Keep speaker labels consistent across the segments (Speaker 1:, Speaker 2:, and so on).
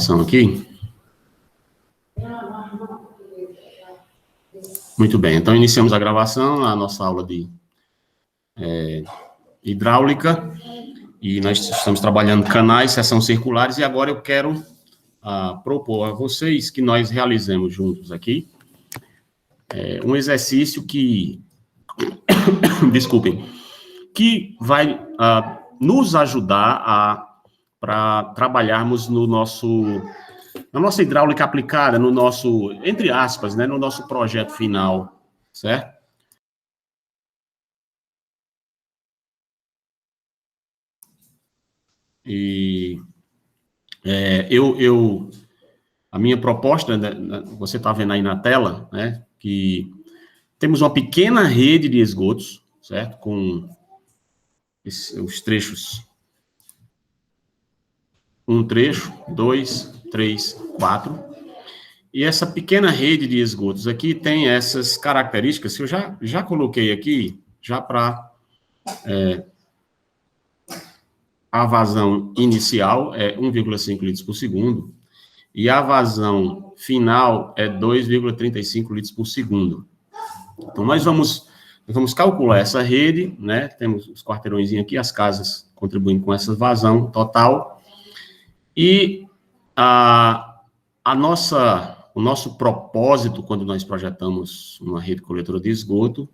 Speaker 1: gravação aqui. Muito bem, então iniciamos a gravação, a nossa aula de hidráulica, e nós estamos trabalhando canais, seção circulares, e agora eu quero propor a vocês que nós realizemos juntos aqui um exercício que, desculpem, que vai nos ajudar para trabalharmos na nossa hidráulica aplicada, no nosso, entre aspas, né, no nosso projeto final, certo? E a minha proposta, né, você está vendo aí na tela, né, que temos uma pequena rede de esgotos, certo? Com os trechos, um trecho, 2, 3, 4, e essa pequena rede de esgotos aqui tem essas características que eu já coloquei aqui, já para a vazão inicial é 1,5 litros por segundo, e a vazão final é 2,35 litros por segundo. Então, nós vamos calcular essa rede, né? Temos os quarteirões aqui, as casas contribuindo com essa vazão total, e o nosso propósito, quando nós projetamos uma rede coletora de esgoto,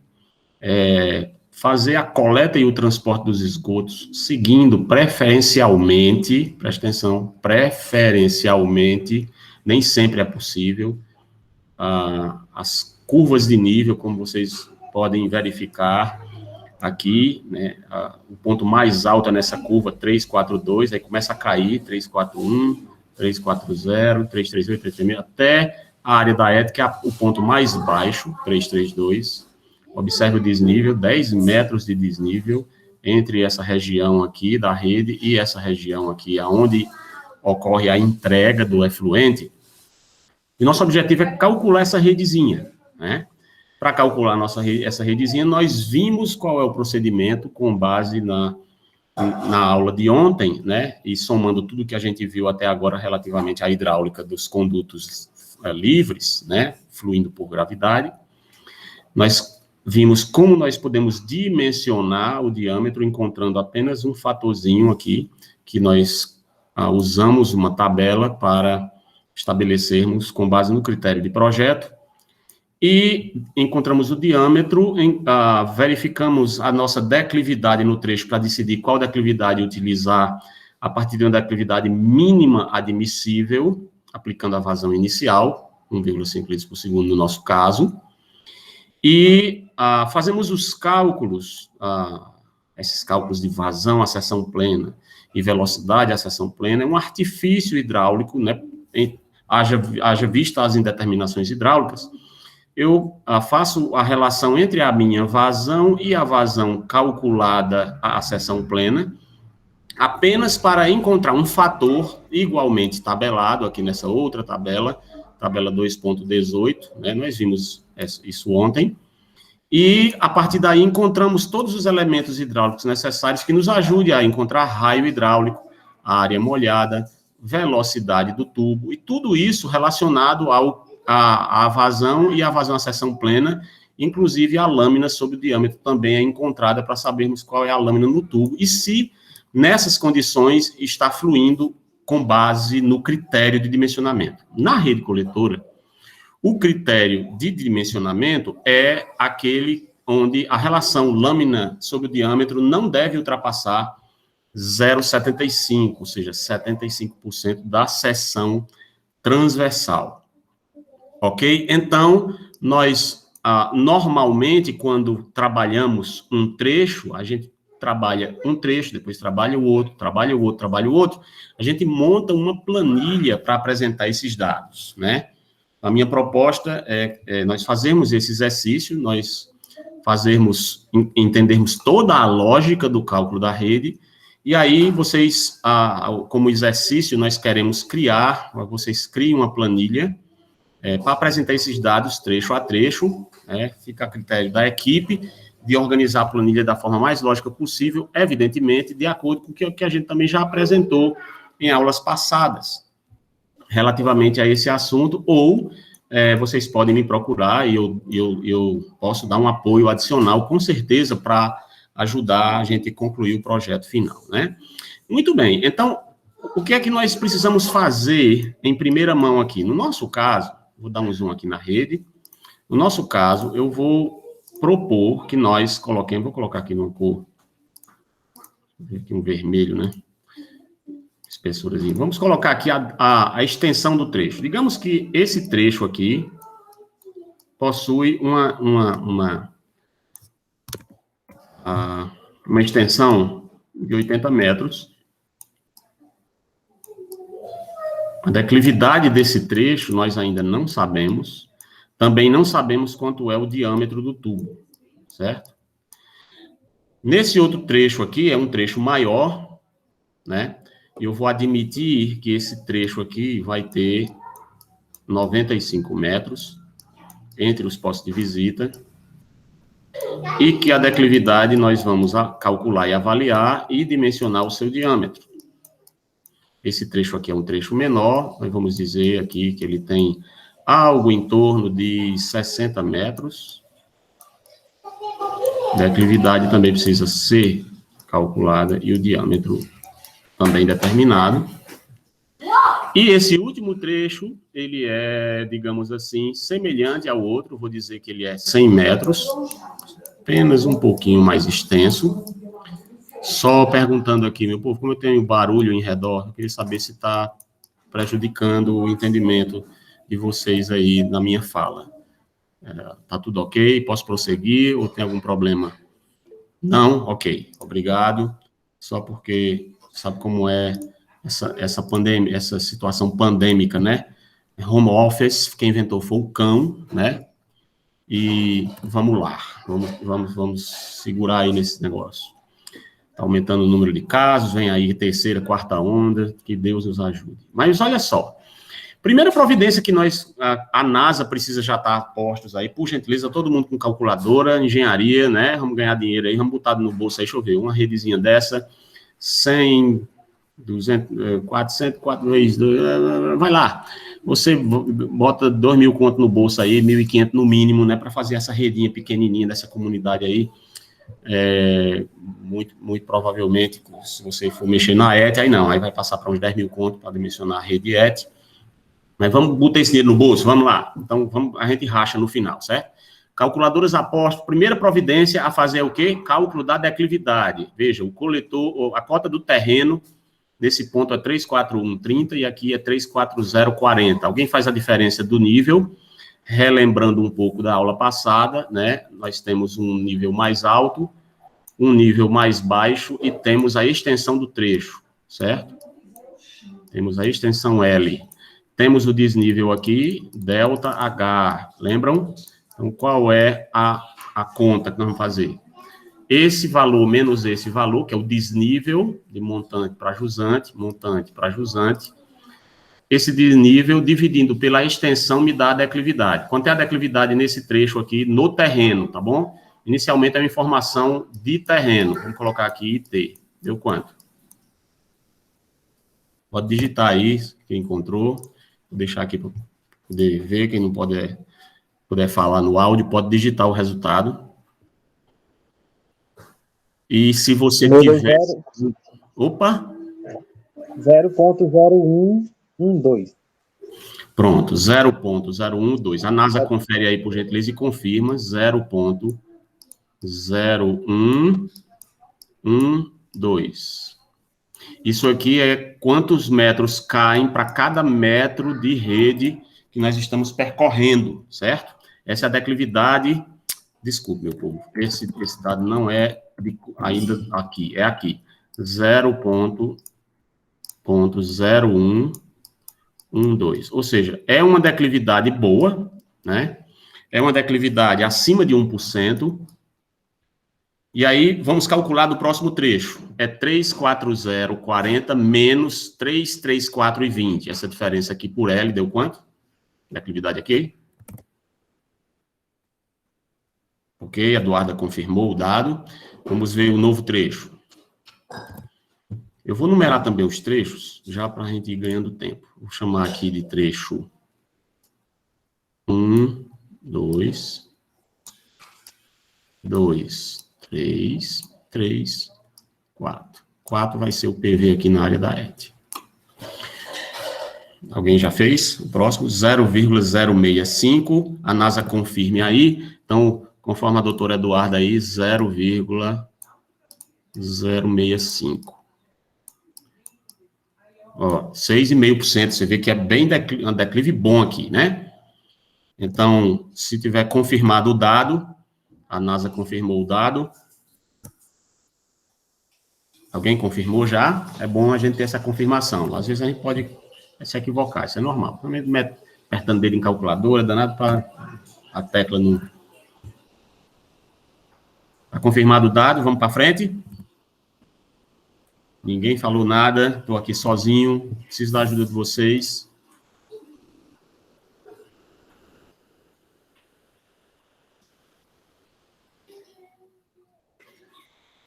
Speaker 1: é fazer a coleta e o transporte dos esgotos seguindo preferencialmente, presta atenção, preferencialmente, nem sempre é possível, as curvas de nível, como vocês podem verificar aqui, né, o ponto mais alto é nessa curva 342, aí começa a cair, 341, 340, 338, 336, até a área da ETA, que é o ponto mais baixo, 332. Observe o desnível, 10 metros de desnível entre essa região aqui da rede e essa região aqui, onde ocorre a entrega do efluente. E nosso objetivo é calcular essa redezinha, né? Para calcular essa redezinha, nós vimos qual é o procedimento com base na aula de ontem, né? E somando tudo que a gente viu até agora relativamente à hidráulica dos condutos livres, né? Fluindo por gravidade. Nós vimos como nós podemos dimensionar o diâmetro encontrando apenas um fatorzinho aqui, que nós usamos uma tabela para estabelecermos com base no critério de projeto, e encontramos o diâmetro, verificamos a nossa declividade no trecho para decidir qual declividade utilizar a partir de uma declividade mínima admissível, aplicando a vazão inicial, 1,5 litros por segundo no nosso caso, e fazemos os cálculos, esses cálculos de vazão à seção plena e velocidade à seção plena, é um artifício hidráulico, né? Haja vista as indeterminações hidráulicas, eu faço a relação entre a minha vazão e a vazão calculada à seção plena, apenas para encontrar um fator igualmente tabelado, aqui nessa outra tabela 2.18, né, nós vimos isso ontem, e a partir daí encontramos todos os elementos hidráulicos necessários que nos ajudem a encontrar raio hidráulico, a área molhada, velocidade do tubo, e tudo isso relacionado à vazão e à vazão à seção plena, inclusive a lâmina sob o diâmetro também é encontrada para sabermos qual é a lâmina no tubo, e se nessas condições está fluindo com base no critério de dimensionamento. Na rede coletora, o critério de dimensionamento é aquele onde a relação lâmina sobre o diâmetro não deve ultrapassar 0,75, ou seja, 75% da seção transversal. Ok? Então, nós, normalmente, quando trabalhamos um trecho, a gente trabalha um trecho, depois trabalha o outro, trabalha o outro, trabalha o outro, a gente monta uma planilha para apresentar esses dados, né? A minha proposta é nós fazermos esse exercício, nós entendermos toda a lógica do cálculo da rede, e aí vocês, como exercício, nós queremos vocês criem uma planilha para apresentar esses dados trecho a trecho, fica a critério da equipe de organizar a planilha da forma mais lógica possível, evidentemente, de acordo com o que a gente também já apresentou em aulas passadas, relativamente a esse assunto, ou vocês podem me procurar e eu posso dar um apoio adicional, com certeza, para ajudar a gente a concluir o projeto final, né? Muito bem, então, o que é que nós precisamos fazer em primeira mão aqui? No nosso caso, vou dar um zoom aqui na rede, no nosso caso, eu vou propor que nós coloquemos, vou colocar aqui numa cor, aqui um vermelho, né? Espessurazinho. Vamos colocar aqui a extensão do trecho. Digamos que esse trecho aqui possui uma extensão de 80 metros. A declividade desse trecho nós ainda não sabemos. Também não sabemos quanto é o diâmetro do tubo, certo? Nesse outro trecho aqui, é um trecho maior, né? Eu vou admitir que esse trecho aqui vai ter 95 metros entre os postos de visita e que a declividade nós vamos calcular e avaliar e dimensionar o seu diâmetro. Esse trecho aqui é um trecho menor, nós vamos dizer aqui que ele tem algo em torno de 60 metros. A declividade também precisa ser calculada e o diâmetro também determinado. E esse último trecho, ele é, digamos assim, semelhante ao outro, vou dizer que ele é 100 metros, apenas um pouquinho mais extenso. Só perguntando aqui, meu povo, como eu tenho barulho em redor, eu queria saber se está prejudicando o entendimento de vocês aí na minha fala. Tá tudo ok? Posso prosseguir ou tem algum problema? Não? Ok, obrigado. Só porque sabe como é essa pandemia, essa situação pandêmica, né? Home office, quem inventou foi o cão, né? E vamos lá, vamos segurar aí nesse negócio. Está aumentando o número de casos, vem aí terceira, quarta onda, que Deus nos ajude. Mas olha só, primeira providência que a NASA precisa já estar postos aí, por gentileza, todo mundo com calculadora, engenharia, né? Vamos ganhar dinheiro aí, vamos botar no bolso aí, deixa eu ver, uma redezinha dessa, 100, 200, 400, 4 vezes, vai lá. Você bota 2.000 conto no bolso aí, 1.500 no mínimo, né? Para fazer essa redinha pequenininha dessa comunidade aí. Muito provavelmente, se você for mexer na ET, aí não, aí vai passar para uns 10.000 conto para dimensionar a rede ET. Mas vamos botar esse dinheiro no bolso, vamos lá. Então, a gente racha no final, certo? Calculadoras apostas, primeira providência a fazer o quê? Cálculo da declividade. Veja, o coletor, a cota do terreno, nesse ponto é 34130 e aqui é 34040. Alguém faz a diferença do nível, relembrando um pouco da aula passada, né? Nós temos um nível mais alto, um nível mais baixo e temos a extensão do trecho, certo? Temos a extensão L. Temos o desnível aqui, delta H, lembram? Então, qual é a conta que nós vamos fazer? Esse valor menos esse valor, que é o desnível de montante para jusante, esse desnível dividindo pela extensão me dá a declividade. Quanto é a declividade nesse trecho aqui, no terreno, tá bom? Inicialmente é uma informação de terreno. Vamos colocar aqui IT. Deu quanto? Pode digitar aí, quem encontrou. Vou deixar aqui para poder ver. Quem não puder falar no áudio, pode digitar o resultado. E se você tiver... Opa!
Speaker 2: 0.0112.
Speaker 1: Pronto, 0.012. A NASA confere aí, por gentileza, e confirma 0.0112. Isso aqui é quantos metros caem para cada metro de rede que nós estamos percorrendo, certo? Essa é a declividade. Desculpe, meu povo, esse dado não é ainda aqui, é aqui. 0.0112. Ou seja, é uma declividade boa, né? É uma declividade acima de 1%. E aí, vamos calcular do próximo trecho. É 34040 menos 33420. Essa diferença aqui por L deu quanto? Declividade aqui. Ok, a Eduarda confirmou o dado. Vamos ver o novo trecho. Eu vou numerar também os trechos, já para a gente ir ganhando tempo. Vou chamar aqui de trecho 1, 2, 3, 4. 4 vai ser o PV aqui na área da ET. Alguém já fez? O próximo, 0,065. A NASA confirme aí. Então, conforme a doutora Eduarda aí, 0,065. Ó, 6,5%. Você vê que é bem um declive bom aqui, né? Então, se tiver confirmado o dado, a NASA confirmou o dado. Alguém confirmou já? É bom a gente ter essa confirmação. Às vezes a gente pode se equivocar, isso é normal. Também apertando dele em calculadora, danado para a tecla não... Está confirmado o dado, vamos para frente. Ninguém falou nada, estou aqui sozinho, preciso da ajuda de vocês.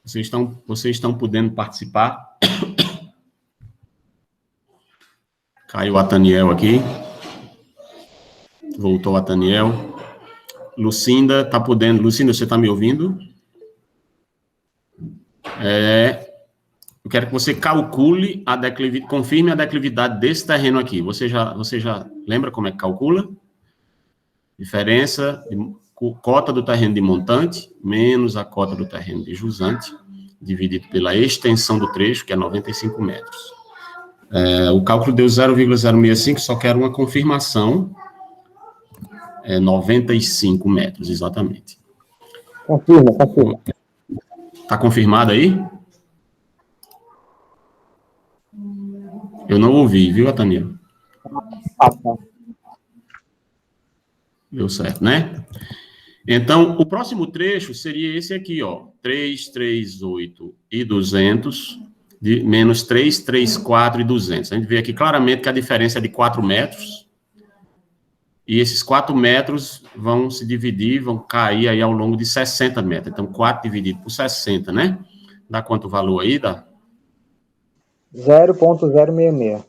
Speaker 1: Vocês estão podendo participar? Caiu a Taniel aqui. Voltou a Taniel. Lucinda, está podendo... Lucinda, você está me ouvindo? Eu quero que você calcule a declividade, confirme a declividade desse terreno aqui. Você já lembra como é que calcula? Diferença de cota do terreno de montante menos a cota do terreno de jusante, dividido pela extensão do trecho, que é 95 metros. O cálculo deu 0,065, só quero uma confirmação. 95 metros, exatamente.
Speaker 2: Confirma.
Speaker 1: Está confirmado aí? Eu não ouvi, viu, Ataniel?
Speaker 2: Tá.
Speaker 1: Deu certo, né? Então, o próximo trecho seria esse aqui, ó. 338 e 200, menos 334 e 200. A gente vê aqui claramente que a diferença é de 4 metros. E esses 4 metros vão se dividir, vão cair aí ao longo de 60 metros. Então, 4 dividido por 60, né? Dá quanto valor aí? Dá
Speaker 2: 0,066.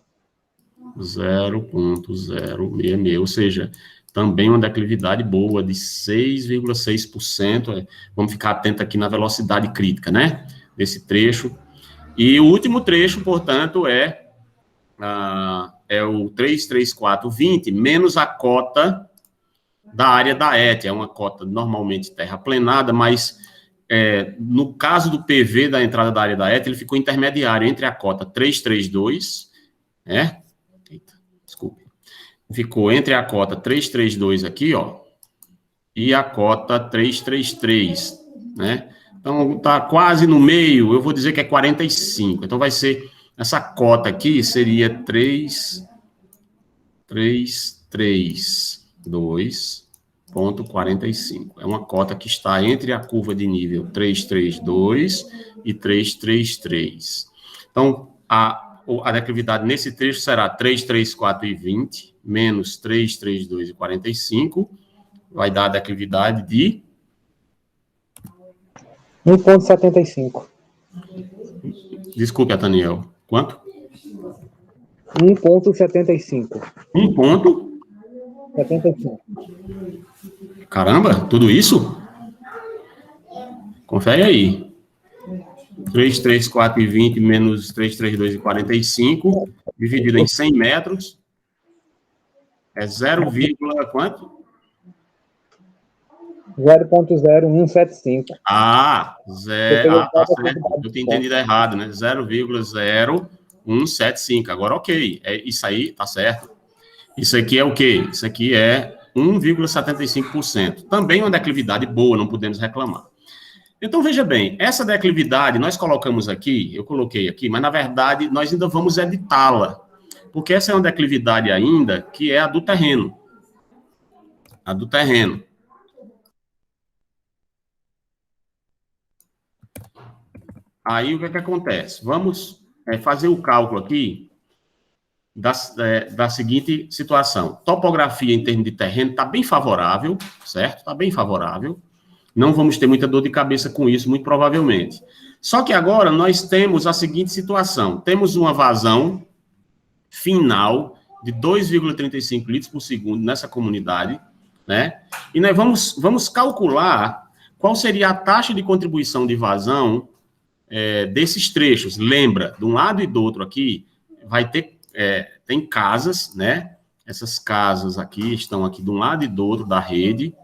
Speaker 1: 0,066, ou seja, também uma declividade boa de 6,6%. Vamos ficar atento aqui na velocidade crítica, né? Desse trecho. E o último trecho, portanto, é o 33420 menos a cota da área da ET. É uma cota normalmente terraplenada, mas no caso do PV da entrada da área da ET, ele ficou intermediário entre a cota 332, né? Desculpe. Ficou entre a cota 332 aqui, ó, e a cota 333, né? Então, tá quase no meio, eu vou dizer que é 45. Então, vai ser, essa cota aqui seria 332,45. É uma cota que está entre a curva de nível 332 e 333. Então, a declividade nesse trecho será 334,20 menos 332,45, vai dar a declividade de
Speaker 2: 1,75.
Speaker 1: Desculpe, Ataniel. Quanto?
Speaker 2: 1,75.
Speaker 1: 1,75. Caramba, tudo isso? Confere aí. 334,20 menos 332,45, dividido em 100 metros, é 0, quanto?
Speaker 2: 0,0175.
Speaker 1: Tá certo. Eu tinha entendido errado, né? 0,0175. Agora, ok. Isso aí, tá certo. Isso aqui é o quê? Isso aqui é 1,75%. Também uma declividade boa, não podemos reclamar. Então, veja bem, essa declividade nós colocamos aqui, eu coloquei aqui, mas, na verdade, nós ainda vamos editá-la, porque essa é uma declividade ainda que é a do terreno. A do terreno. Aí, o que é que acontece? Vamos fazer o cálculo aqui da seguinte situação. Topografia em termos de terreno está bem favorável, certo? Está bem favorável. Não vamos ter muita dor de cabeça com isso, muito provavelmente. Só que agora nós temos a seguinte situação. Temos uma vazão final de 2,35 litros por segundo nessa comunidade, né? E nós vamos calcular qual seria a taxa de contribuição de vazão desses trechos. Lembra, de um lado e do outro aqui, vai ter, tem casas, né? Essas casas aqui estão aqui de um lado e do outro da rede,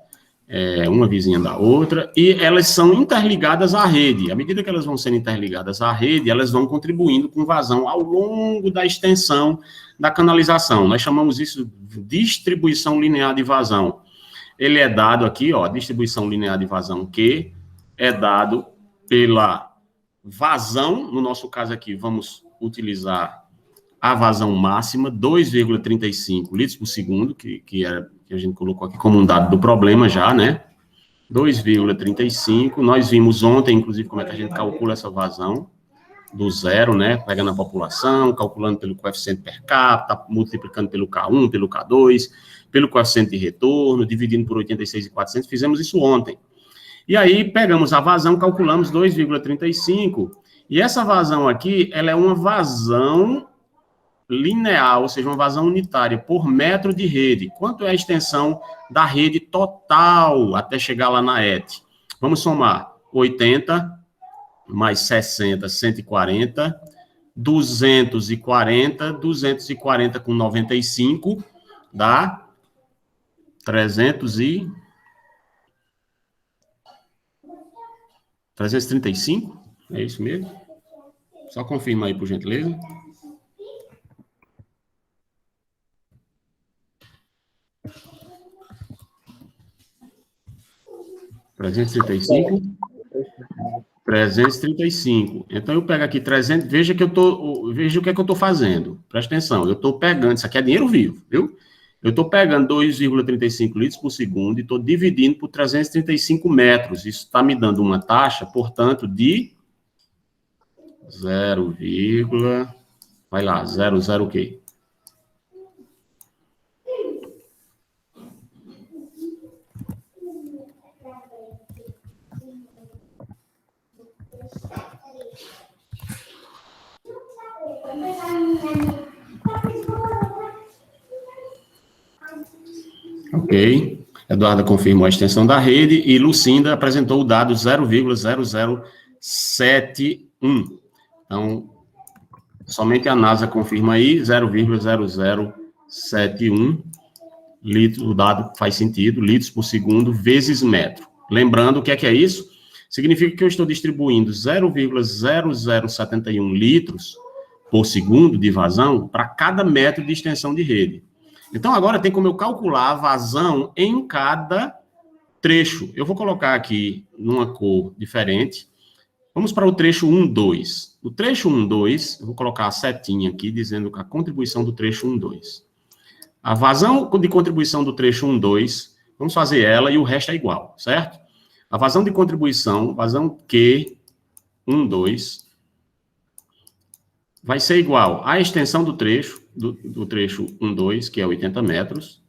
Speaker 1: uma vizinha da outra, e elas são interligadas à rede. À medida que elas vão sendo interligadas à rede, elas vão contribuindo com vazão ao longo da extensão da canalização. Nós chamamos isso de distribuição linear de vazão. Ele é dado aqui, ó, distribuição linear de vazão, que é dado pela vazão, no nosso caso aqui, vamos utilizar a vazão máxima, 2,35 litros por segundo, que a gente colocou aqui como um dado do problema já, né? 2,35. Nós vimos ontem, inclusive, como é que a gente calcula essa vazão do zero, né? Pegando a população, calculando pelo coeficiente per capita, multiplicando pelo K1, pelo K2, pelo coeficiente de retorno, dividindo por 86.400. Fizemos isso ontem. E aí, pegamos a vazão, calculamos 2,35. E essa vazão aqui, ela é uma vazão linear, ou seja, uma vazão unitária por metro de rede. Quanto é a extensão da rede total até chegar lá na ET? Vamos somar 80 mais 60, 140, 240 com 95, dá 335? É isso mesmo? Só confirma aí, por gentileza. $335. Então, eu pego aqui 300, veja o que é que eu estou fazendo. Presta atenção, eu estou pegando, isso aqui é dinheiro vivo, viu? Eu estou pegando 2,35 litros por segundo e estou dividindo por 335 metros. Isso está me dando uma taxa, portanto, de 0, vai lá, 0 o quê? Ok. Eduarda confirmou a extensão da rede e Lucinda apresentou o dado 0,0071. Então, somente a NASA confirma aí 0,0071 litros, o dado faz sentido, litros por segundo vezes metro. Lembrando, o que é isso? Significa que eu estou distribuindo 0,0071 litros por segundo de vazão para cada metro de extensão de rede. Então, agora tem como eu calcular a vazão em cada trecho. Eu vou colocar aqui numa cor diferente. Vamos para o trecho 1,2. No trecho 1,2, eu vou colocar a setinha aqui, dizendo que a contribuição do trecho 1,2. A vazão de contribuição do trecho 1,2, vamos fazer ela e o resto é igual, certo? A vazão de contribuição, vazão Q 1,2, vai ser igual à extensão do trecho, do trecho 1,2, que é 80 metros,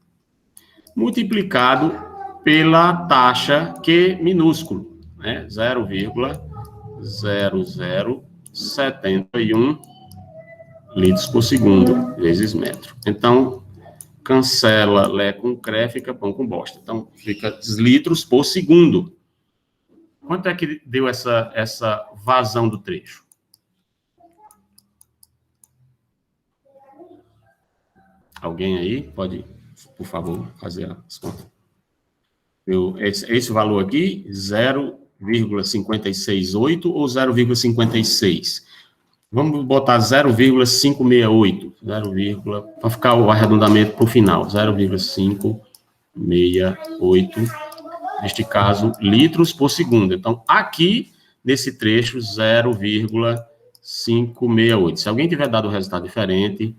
Speaker 1: multiplicado pela taxa Q minúsculo, né? 0,0071 litros por segundo, vezes metro. Então, cancela Lé com Cré, fica pão com bosta. Então, fica litros por segundo. Quanto é que deu essa vazão do trecho? Alguém aí pode, por favor, fazer as contas? Esse valor aqui, 0,568 ou 0,56? Vamos botar 0,568, para ficar o arredondamento para o final, 0,568, neste caso, litros por segundo. Então, aqui, nesse trecho, 0,568. Se alguém tiver dado um resultado diferente,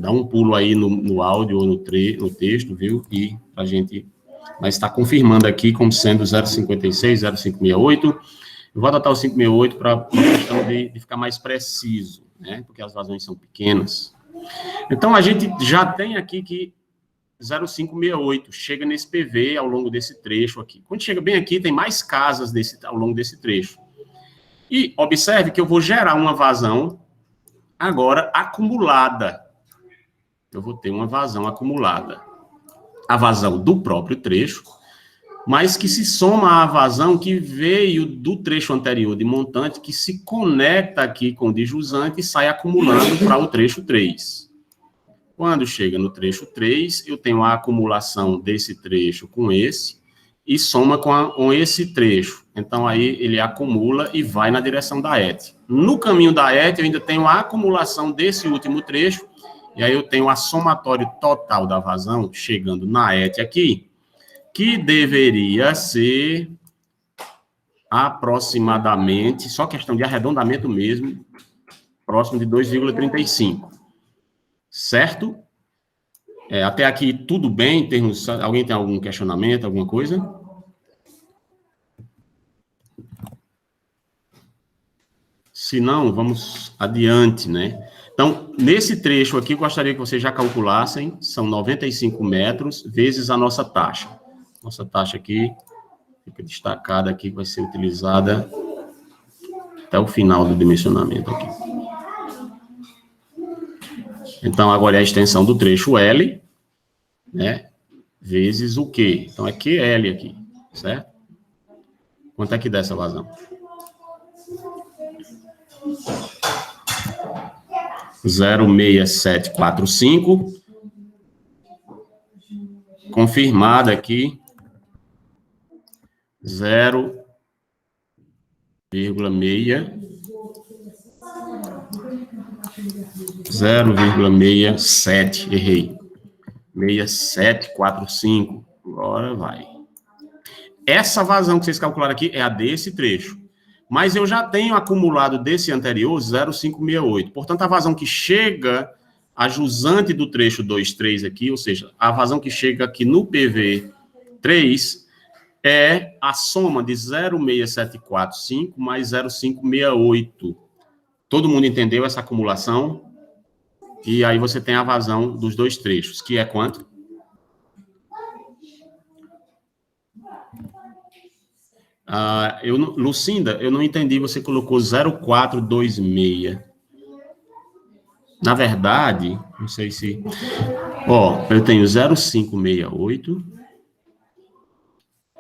Speaker 1: dá um pulo aí no áudio ou no texto, viu? E a gente vai estar confirmando aqui como sendo 0,56, 0,568. Eu vou adotar o 568 para uma questão de ficar mais preciso, né? Porque as vazões são pequenas. Então, a gente já tem aqui que 0,568 chega nesse PV ao longo desse trecho aqui. Quando chega bem aqui, tem mais casas ao longo desse trecho. E observe que eu vou gerar uma vazão agora acumulada. Eu vou ter uma vazão acumulada. A vazão do próprio trecho, mas que se soma à vazão que veio do trecho anterior de montante, que se conecta aqui com o de jusante e sai acumulando para o trecho 3. Quando chega no trecho 3, eu tenho a acumulação desse trecho com esse, e soma com esse trecho. Então, aí ele acumula e vai na direção da ET. No caminho da ET, eu ainda tenho a acumulação desse último trecho, e aí eu tenho a somatório total da vazão chegando na ET aqui, que deveria ser aproximadamente, só questão de arredondamento mesmo, próximo de 2,35. Certo? Até aqui tudo bem em termos... Alguém tem algum questionamento, alguma coisa? Se não, vamos adiante, né? Então, nesse trecho aqui, eu gostaria que vocês já calculassem, são 95 metros vezes a nossa taxa. Nossa taxa aqui, fica destacada aqui, vai ser utilizada até o final do dimensionamento aqui. Então, agora é a extensão do trecho L, né? Vezes o Q. Então, é QL aqui, certo? Quanto é que dá essa vazão? 0,6745. Confirmada aqui. 0,67, errei. 6745. Agora vai. Essa vazão que vocês calcularam aqui é a desse trecho. Mas eu já tenho acumulado desse anterior 0,568. Portanto, a vazão que chega a jusante do trecho 2,3 aqui, ou seja, a vazão que chega aqui no PV 3 é a soma de 0,6745 mais 0,568. Todo mundo entendeu essa acumulação? E aí você tem a vazão dos dois trechos, que é quanto? Lucinda, eu não entendi, você colocou 0,426. Na verdade, não sei se... eu tenho 0,568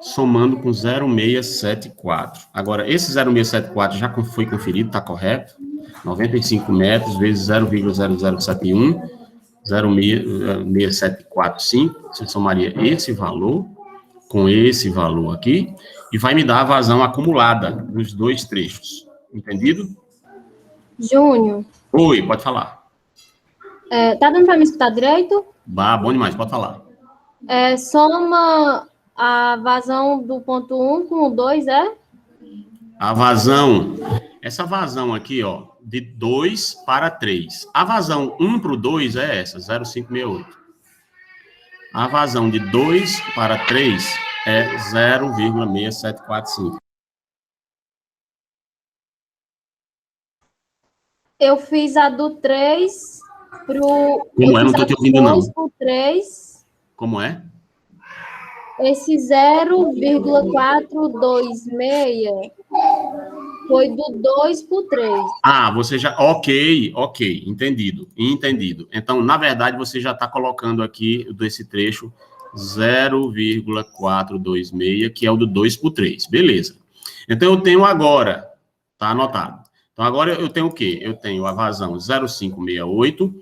Speaker 1: somando com 0,674. Agora, esse 0,674 já foi conferido, está correto? 95 metros vezes 0,0071, 0,6745. Você somaria esse valor com esse valor aqui e vai me dar a vazão acumulada nos dois trechos. Entendido?
Speaker 3: Júnior.
Speaker 1: Oi, pode falar.
Speaker 3: Tá dando para me escutar direito?
Speaker 1: Bom demais, pode falar.
Speaker 3: Soma a vazão do ponto 1 com o 2, é?
Speaker 1: A vazão, essa vazão aqui, ó, de 2 para 3. A vazão 1 para o 2 é essa, 0,568. A vazão de 2 para 3 é 0,6745.
Speaker 3: Eu fiz a do 3 pro...
Speaker 1: Como é? Não estou te ouvindo, não.
Speaker 3: 2 pro 3.
Speaker 1: Como é?
Speaker 3: Esse 0,426 foi do 2 pro 3.
Speaker 1: Você já... Ok, entendido. Então, na verdade, você já está colocando aqui, desse trecho, 0,426, que é o do 2 por 3. Beleza. Então, eu tenho agora, tá anotado. Então, agora eu tenho o quê? Eu tenho a vazão 0,568,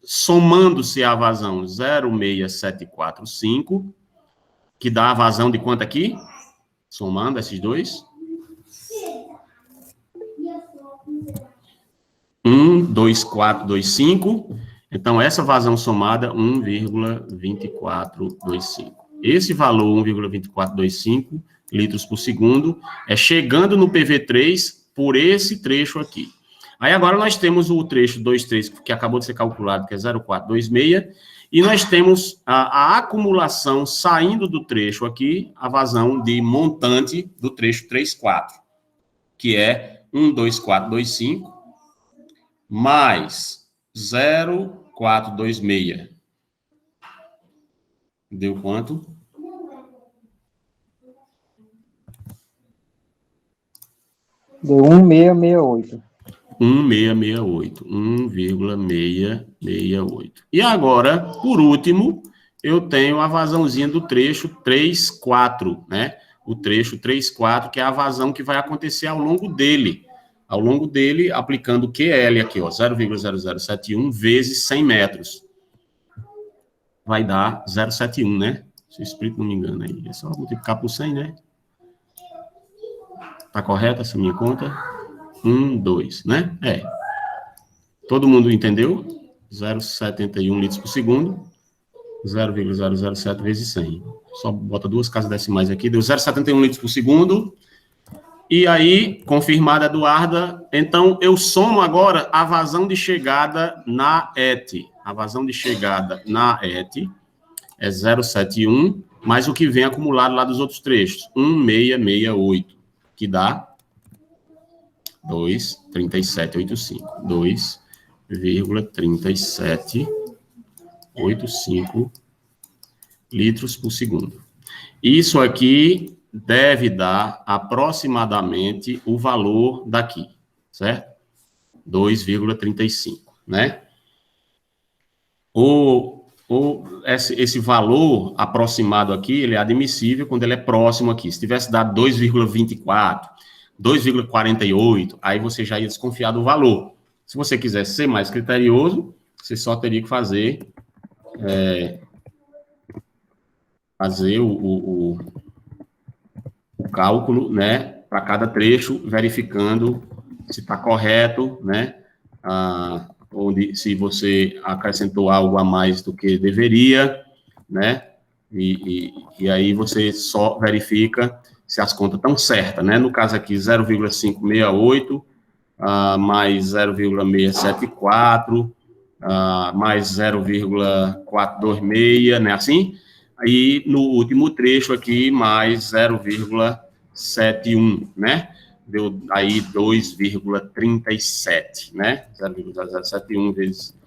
Speaker 1: somando-se a vazão 0,6745, que dá a vazão de quanto aqui? Somando esses dois. 1,2425. Então, essa vazão somada, 1,2425. Esse valor, 1,2425 litros por segundo, é chegando no PV3 por esse trecho aqui. Aí, agora, nós temos o trecho 2,3, que acabou de ser calculado, que é 0,426, e nós temos a acumulação saindo do trecho aqui, a vazão de montante do trecho 3,4, que é 1,2425, mais 0,426. Deu quanto?
Speaker 2: Deu 1,668.
Speaker 1: 1,668. E agora, por último, eu tenho a vazãozinha do trecho 3,4, né? O trecho 3,4, que é a vazão que vai acontecer ao longo dele. Ao longo dele, aplicando o QL aqui, ó, 0,0071 vezes 100 metros. Vai dar 0,71, né? Se o espírito não me engana aí. É só multiplicar por 100, né? Tá correta essa minha conta? 2, né? É. Todo mundo entendeu? 0,71 litros por segundo. 0,007 vezes 100. Só bota duas casas decimais aqui. Deu 0,71 litros por segundo. E aí, confirmada, Eduarda. Então, eu somo agora a vazão de chegada na ET. A vazão de chegada na ET é 0,71, mais o que vem acumulado lá dos outros trechos. 1,668, que dá 2,3785. 2,3785 litros por segundo. Isso aqui deve dar aproximadamente o valor daqui, certo? 2,35, né? Esse valor aproximado aqui, ele é admissível quando ele é próximo aqui. Se tivesse dado 2,24, 2,48, aí você já ia desconfiar do valor. Se você quiser ser mais criterioso, você só teria que fazer o cálculo, né, para cada trecho, verificando se está correto, né, se você acrescentou algo a mais do que deveria, né, e aí você só verifica se as contas estão certas, né, no caso aqui 0,568, mais 0,674, mais 0,426, né, assim, aí no último trecho aqui, mais 0,71, né, deu aí 2,37, né, 0,071 vezes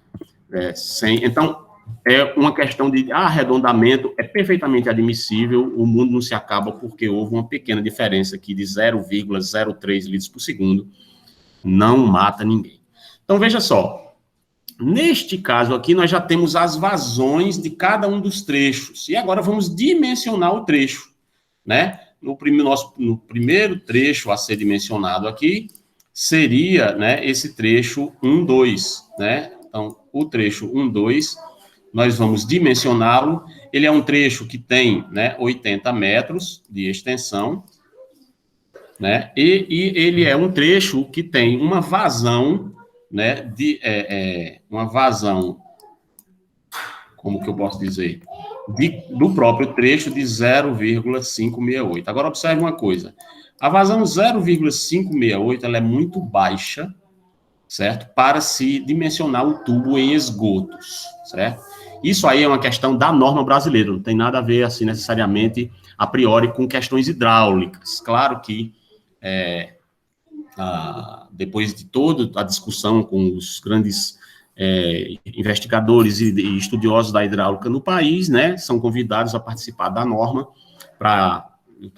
Speaker 1: 100, então, é uma questão de arredondamento, é perfeitamente admissível, o mundo não se acaba porque houve uma pequena diferença aqui de 0,03 litros por segundo, não mata ninguém. Então, veja só, neste caso aqui, nós já temos as vazões de cada um dos trechos, e agora vamos dimensionar o trecho, né? No primeiro trecho a ser dimensionado aqui, seria, né, esse trecho 1, 2, né? Então, o trecho 1, 2, nós vamos dimensioná-lo, ele é um trecho que tem, né, 80 metros de extensão, né, e ele é um trecho que tem uma vazão, né, uma vazão, como que eu posso dizer, do próprio trecho de 0,568. Agora, observe uma coisa, a vazão 0,568, ela é muito baixa, certo? Para se dimensionar o tubo em esgotos, certo? Isso aí é uma questão da norma brasileira, não tem nada a ver, assim, necessariamente, a priori, com questões hidráulicas. Claro que, depois de toda a discussão com os grandes investigadores e estudiosos da hidráulica no país, né, são convidados a participar da norma para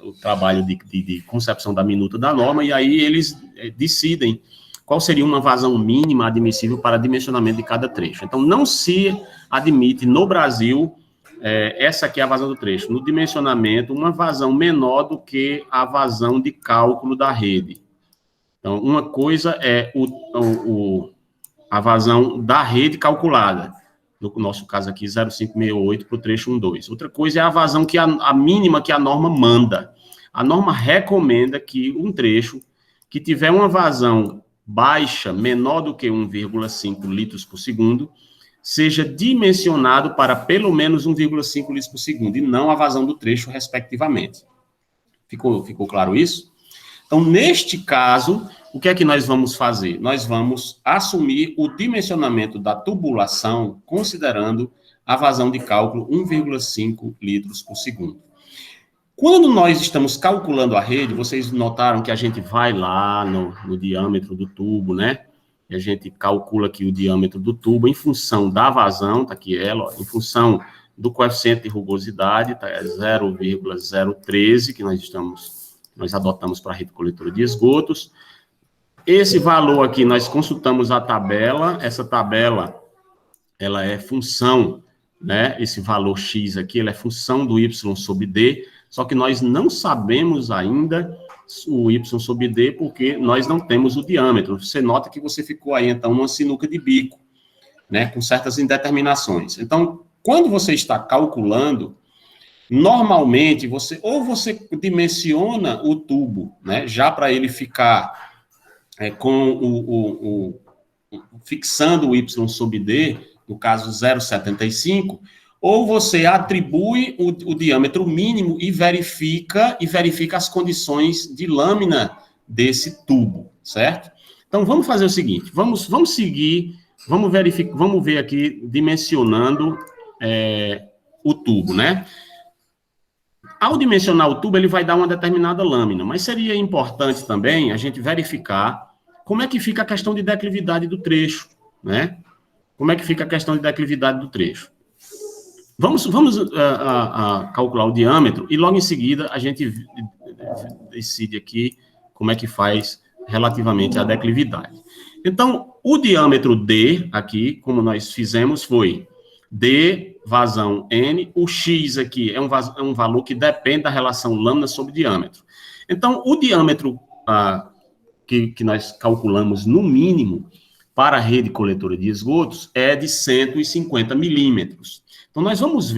Speaker 1: o trabalho de concepção da minuta da norma, e aí eles decidem qual seria uma vazão mínima admissível para dimensionamento de cada trecho. Então, não se admite no Brasil, essa aqui é a vazão do trecho, no dimensionamento, uma vazão menor do que a vazão de cálculo da rede. Então, uma coisa é a vazão da rede calculada, no nosso caso aqui, 0,568 para o trecho 1,2. Outra coisa é a vazão que a mínima que a norma manda. A norma recomenda que um trecho que tiver uma vazão baixa, menor do que 1,5 litros por segundo, seja dimensionado para pelo menos 1,5 litros por segundo, e não a vazão do trecho, respectivamente. Ficou claro isso? Então, neste caso, o que é que nós vamos fazer? Nós vamos assumir o dimensionamento da tubulação, considerando a vazão de cálculo 1,5 litros por segundo. Quando nós estamos calculando a rede, vocês notaram que a gente vai lá no diâmetro do tubo, né? E a gente calcula aqui o diâmetro do tubo em função da vazão, tá aqui ela, ó, em função do coeficiente de rugosidade, tá, é 0,013, que nós adotamos para a rede coletora de esgotos, Esse valor aqui, nós consultamos a tabela, essa tabela, ela é função, né? Esse valor X aqui, ele é função do Y sobre D, só que nós não sabemos ainda o Y sobre D, porque nós não temos o diâmetro. Você nota que você ficou aí, então, numa sinuca de bico, né? Com certas indeterminações. Então, quando você está calculando, normalmente, você dimensiona o tubo, né? Já para ele ficar fixando o Y sobre D, no caso 0,75, ou você atribui o diâmetro mínimo e verifica as condições de lâmina desse tubo, certo? Então, vamos fazer o seguinte, vamos seguir, vamos ver aqui, dimensionando o tubo, né? Ao dimensionar o tubo, ele vai dar uma determinada lâmina, mas seria importante também a gente verificar como é que fica a questão de declividade do trecho, né? Como é que fica a questão de declividade do trecho? Vamos calcular o diâmetro e logo em seguida a gente decide aqui como é que faz relativamente à declividade. Então, o diâmetro D aqui, como nós fizemos, foi D, vazão N, o X aqui é um valor que depende da relação lâmina sobre diâmetro. Então, o diâmetro que nós calculamos no mínimo para a rede coletora de esgotos é de 150 milímetros. Então, nós vamos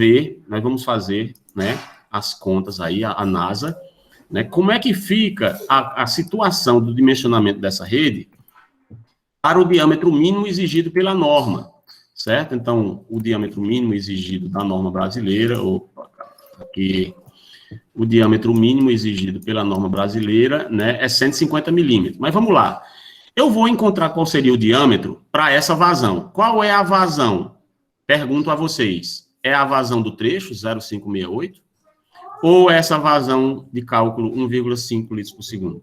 Speaker 1: fazer, né, as contas aí, a NASA, né, como é que fica a situação do dimensionamento dessa rede para o diâmetro mínimo exigido pela norma, certo? Então, o diâmetro mínimo exigido da norma brasileira, aqui, o diâmetro mínimo exigido pela norma brasileira, né, é 150 milímetros. Mas vamos lá. Eu vou encontrar qual seria o diâmetro para essa vazão. Qual é a vazão? Pergunto a vocês. É a vazão do trecho, 0,568? Ou essa vazão de cálculo, 1,5 litros por segundo?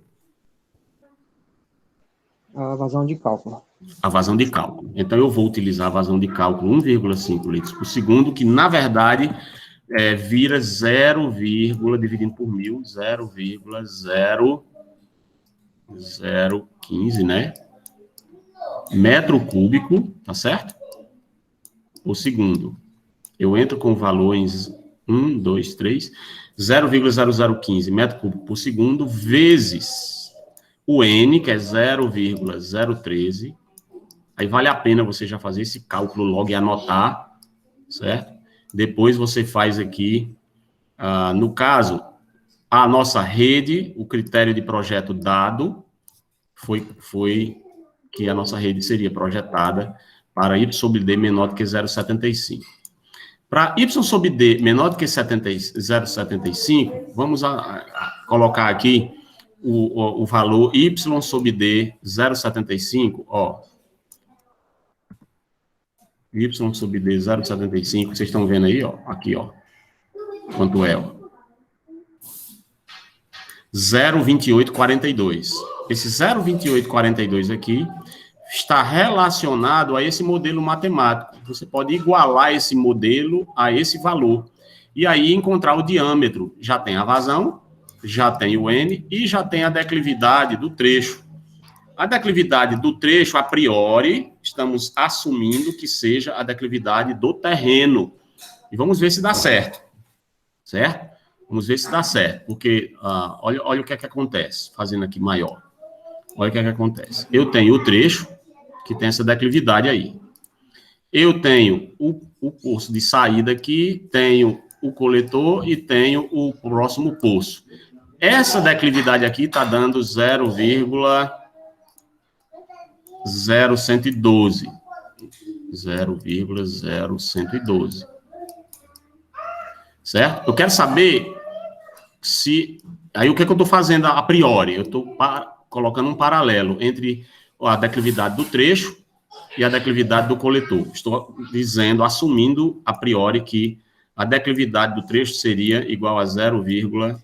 Speaker 2: A vazão de cálculo.
Speaker 1: A vazão de cálculo. Então, eu vou utilizar a vazão de cálculo 1,5 litros por segundo, que, na verdade, vira 0, dividindo por 1.000, 0,015, né? Metro cúbico, tá certo? Por segundo. Eu entro com valores 1, 2, 3, 0,0015 metro cúbico por segundo, vezes o N, que é 0,013. Aí vale a pena você já fazer esse cálculo logo e anotar, certo? Depois você faz aqui, no caso, a nossa rede, o critério de projeto dado, foi que a nossa rede seria projetada para Y sobre D menor do que 0,75. Para Y sobre D menor do que 0,75, vamos colocar aqui o valor Y sobre D 0,75, ó. Y sobre D 0,75, vocês estão vendo aí, ó, aqui, ó, quanto é, ó. 0,2842. Esse 0,2842 aqui está relacionado a esse modelo matemático. Você pode igualar esse modelo a esse valor. E aí encontrar o diâmetro. Já tem a vazão, já tem o N e já tem a declividade do trecho. A declividade do trecho, a priori, estamos assumindo que seja a declividade do terreno. E vamos ver se dá certo. Certo? Vamos ver se dá certo. Porque, olha o que é que acontece, fazendo aqui maior. Olha o que é que acontece. Eu tenho o trecho, que tem essa declividade aí. Eu tenho o poço de saída aqui, tenho o coletor e tenho o próximo poço. Essa declividade aqui está dando 0,0112. 0,0112. Certo? Eu quero saber se... Aí, o que é que eu estou fazendo a priori? Eu estou colocando um paralelo entre a declividade do trecho e a declividade do coletor. Estou dizendo, assumindo a priori que a declividade do trecho seria igual a 0,0112.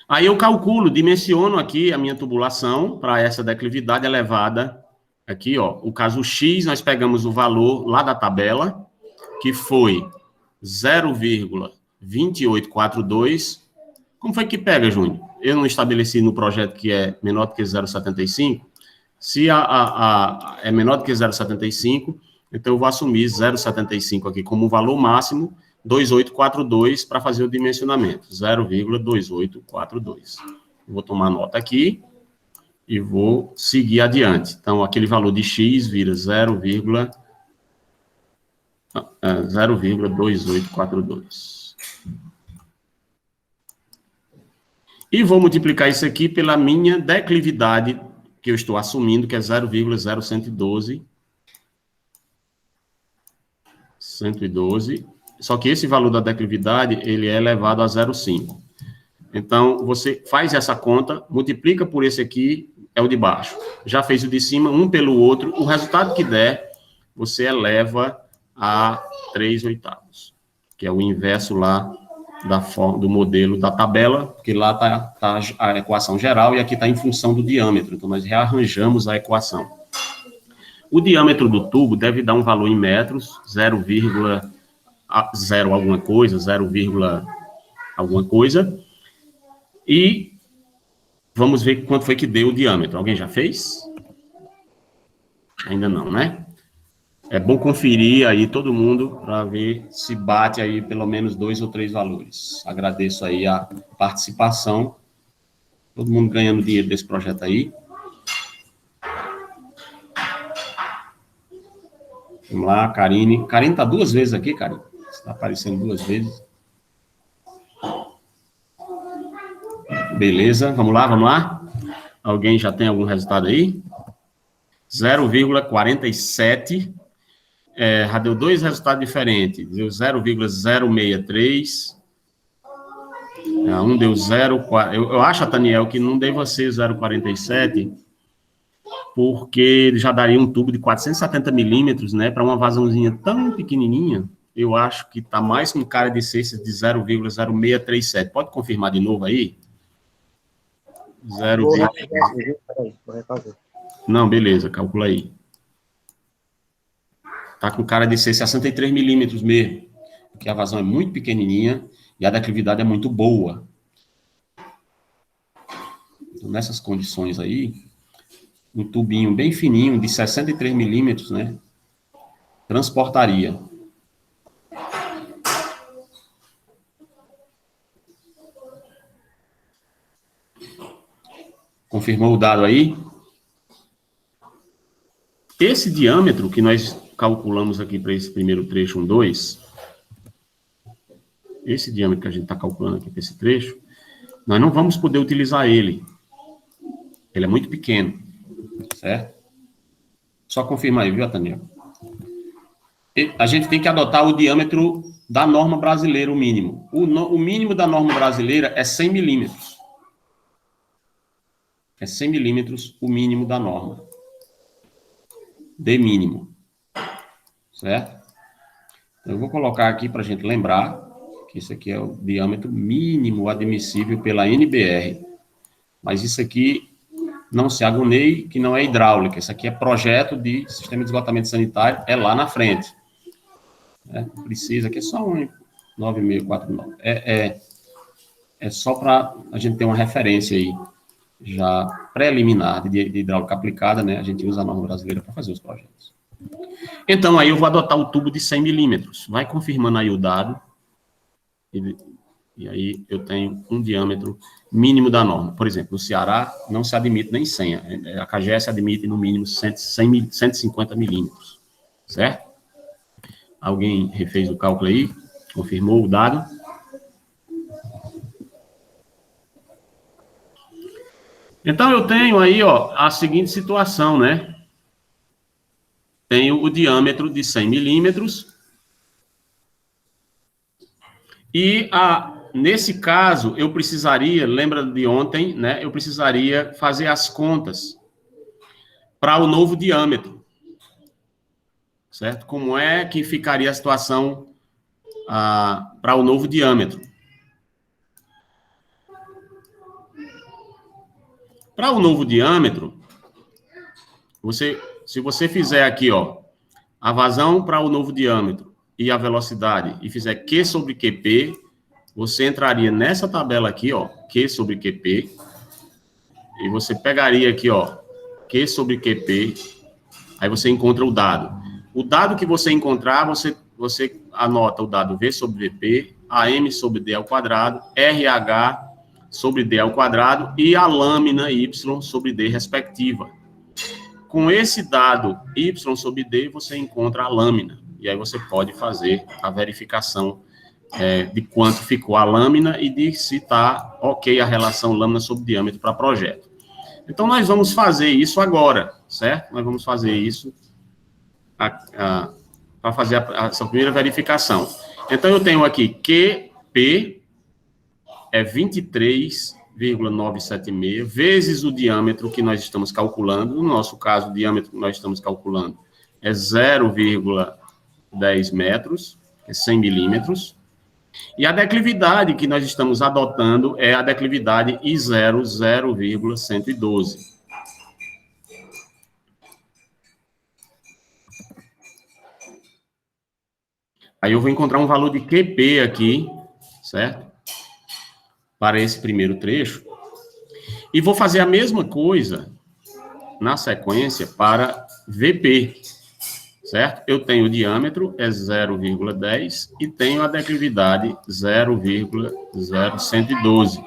Speaker 1: Aí eu calculo, dimensiono aqui a minha tubulação para essa declividade elevada. Aqui, ó, o caso X, nós pegamos o valor lá da tabela, que foi 0,2842 Como foi que pega, Júnior? Eu não estabeleci no projeto que é menor do que 0,75. Se é menor do que 0,75, então eu vou assumir 0,75 aqui como valor máximo, 2842 para fazer o dimensionamento, 0,2842. Vou tomar nota aqui e vou seguir adiante. Então, aquele valor de x vira 0,2842. E vou multiplicar isso aqui pela minha declividade, que eu estou assumindo, que é 0,0112. 112. Só que esse valor da declividade, ele é elevado a 0,5. Então, você faz essa conta, multiplica por esse aqui, é o de baixo. Já fez o de cima, um pelo outro. O resultado que der, você eleva a 3/8, que é o inverso lá do modelo da tabela, porque lá está a equação geral e aqui está em função do diâmetro. Então, nós rearranjamos a equação. O diâmetro do tubo deve dar um valor em metros, 0,0 alguma coisa, 0, alguma coisa. E vamos ver quanto foi que deu o diâmetro. Alguém já fez? Ainda não, né? É bom conferir aí todo mundo para ver se bate aí pelo menos 2 ou 3 valores. Agradeço aí a participação. Todo mundo ganhando dinheiro desse projeto aí. Vamos lá, Karine. Karine está 2 vezes aqui, Karine. Está aparecendo 2 vezes. Beleza, vamos lá, vamos lá. Alguém já tem algum resultado aí? 0,47. Já deu 2 resultados diferentes. Deu 0,063. Um deu 0,4. Eu acho, Taniel, que não deva ser 0,47, porque ele já daria um tubo de 470 milímetros, né? Para uma vazãozinha tão pequenininha, eu acho que está mais com cara de ser de 0,0637. Pode confirmar de novo aí? 0,
Speaker 2: vou refazer.
Speaker 1: Não, beleza, calcula aí. Tá com cara de ser 63 milímetros mesmo, porque a vazão é muito pequenininha e a declividade é muito boa. Então, nessas condições aí, um tubinho bem fininho, de 63 milímetros, né, transportaria. Confirmou o dado aí? Esse diâmetro que nós calculamos aqui para esse primeiro trecho 1,2, esse diâmetro que a gente está calculando aqui para esse trecho, nós não vamos poder utilizar ele. Ele é muito pequeno, certo? Só confirma aí, viu, Taniel? A gente tem que adotar o diâmetro da norma brasileira, o mínimo. O mínimo da norma brasileira é 100 milímetros. É 100 milímetros o mínimo da norma. De mínimo. Certo? Então, eu vou colocar aqui para a gente lembrar que isso aqui é o diâmetro mínimo admissível pela NBR. Mas isso aqui, não se agonie, que não é hidráulica. Isso aqui é projeto de sistema de esgotamento sanitário, é lá na frente. Precisa, aqui é só um 9649. É só para a gente ter uma referência aí, já preliminar de hidráulica aplicada, né? A gente usa a norma brasileira para fazer os projetos. Então, aí eu vou adotar o tubo de 100 milímetros. Vai confirmando aí o dado. E aí eu tenho um diâmetro mínimo da norma. Por exemplo, no Ceará não se admite nem 100. A CAGES admite no mínimo 150 milímetros. Certo? Alguém refez o cálculo aí? Confirmou o dado? Então, eu tenho aí, ó, a seguinte situação, né? Tenho o diâmetro de 100 milímetros. E, nesse caso, eu precisaria, lembra de ontem, né? Eu precisaria fazer as contas para o novo diâmetro. Certo? Como é que ficaria a situação para o novo diâmetro? Para o novo diâmetro, se você fizer aqui, ó, a vazão para o novo diâmetro e a velocidade, e fizer Q sobre QP, você entraria nessa tabela aqui, ó, Q sobre QP, e você pegaria aqui, ó, Q sobre QP, aí você encontra o dado. O dado que você encontrar, você anota o dado V sobre VP, AM sobre D ao quadrado, RH sobre D ao quadrado e a lâmina Y sobre D respectiva. Com esse dado Y sobre D, você encontra a lâmina. E aí você pode fazer a verificação de quanto ficou a lâmina e de se está ok a relação lâmina sobre diâmetro para projeto. Então, nós vamos fazer isso agora, certo? Nós vamos fazer isso para fazer essa primeira verificação. Então, eu tenho aqui QP é 23,976 vezes o diâmetro que nós estamos calculando. No nosso caso, o diâmetro que nós estamos calculando é 0,10 metros, é 100 milímetros. E a declividade que nós estamos adotando é a declividade I0, 0,112. Aí eu vou encontrar um valor de QP aqui, certo? Para esse primeiro trecho. E vou fazer a mesma coisa na sequência para VP, certo? Eu tenho o diâmetro, é 0,10, e tenho a declividade 0,0112.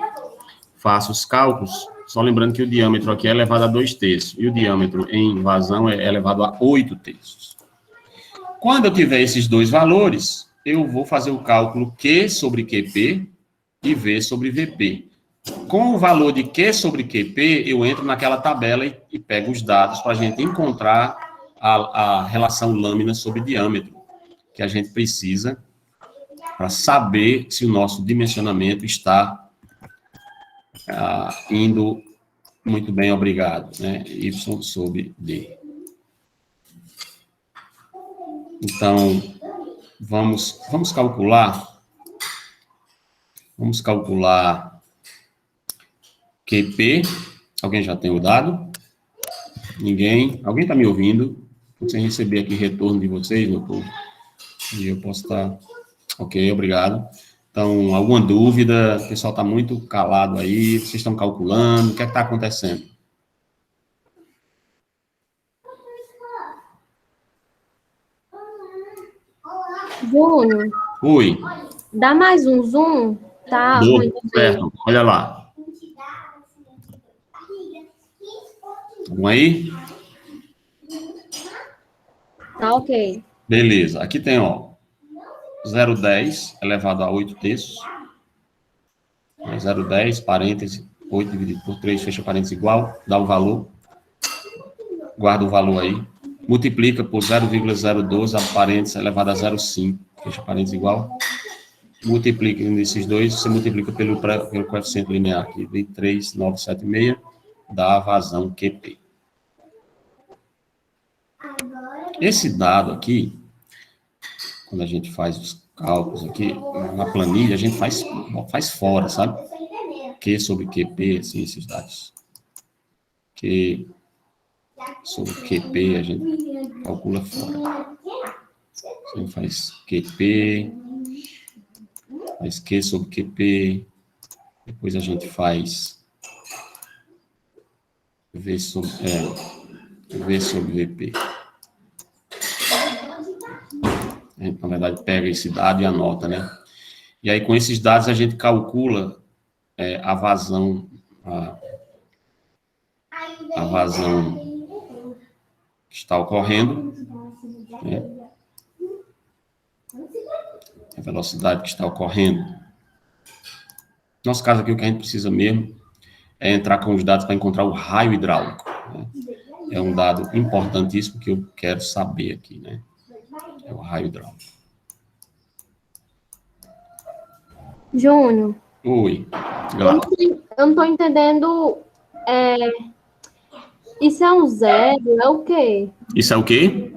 Speaker 1: Faço os cálculos, só lembrando que o diâmetro aqui é elevado a 2/3, e o diâmetro em vazão é elevado a 8/3. Quando eu tiver esses dois valores, eu vou fazer o cálculo Q sobre QP e V sobre VP. Com o valor de Q sobre QP, eu entro naquela tabela e pego os dados para a gente encontrar a relação lâmina sobre diâmetro, que a gente precisa para saber se o nosso dimensionamento está indo muito bem, obrigado, né? Y sobre D. Então, vamos calcular. Vamos calcular QP. Alguém já tem o dado? Ninguém? Alguém está me ouvindo? Sem receber aqui retorno de vocês, meu povo. E eu posso estar... Ok, obrigado. Então, alguma dúvida? O pessoal está muito calado aí. Vocês estão calculando? O que é que está acontecendo?
Speaker 3: Júnior,
Speaker 1: Oi.
Speaker 3: dá mais um zoom, tá?
Speaker 1: Dou, certo. Olha lá. Vamos aí?
Speaker 3: Tá ok.
Speaker 1: Beleza. Aqui tem, ó, 0,10 elevado a 8/3. 0,10, parêntese, 8 dividido por 3, fecha parênteses igual, dá o valor. Guarda o valor aí. Multiplica por 0,012, a parêntese elevado a 0,5, fecha parênteses igual. Multiplica nesses dois, você multiplica pelo coeficiente linear aqui, 23,976, dá a vazão QP. Esse dado aqui, quando a gente faz os cálculos aqui, na planilha, a gente faz fora, sabe? Q sobre QP, assim, esses dados. Q sobre QP, a gente calcula fora. A gente faz QP, faz Q sobre QP, depois a gente faz V sobre VP. A gente, na verdade, pega esse dado e anota, né? E aí, com esses dados, a gente calcula a vazão, a vazão que está ocorrendo, né? A velocidade que está ocorrendo. No nosso caso aqui, o que a gente precisa mesmo é entrar com os dados para encontrar o raio hidráulico, né? É um dado importantíssimo que eu quero saber aqui, né? É o raio hidráulico.
Speaker 3: Júnior.
Speaker 1: Oi.
Speaker 3: Eu não estou entendendo. Isso é um zero? É o quê?
Speaker 1: Isso é o quê?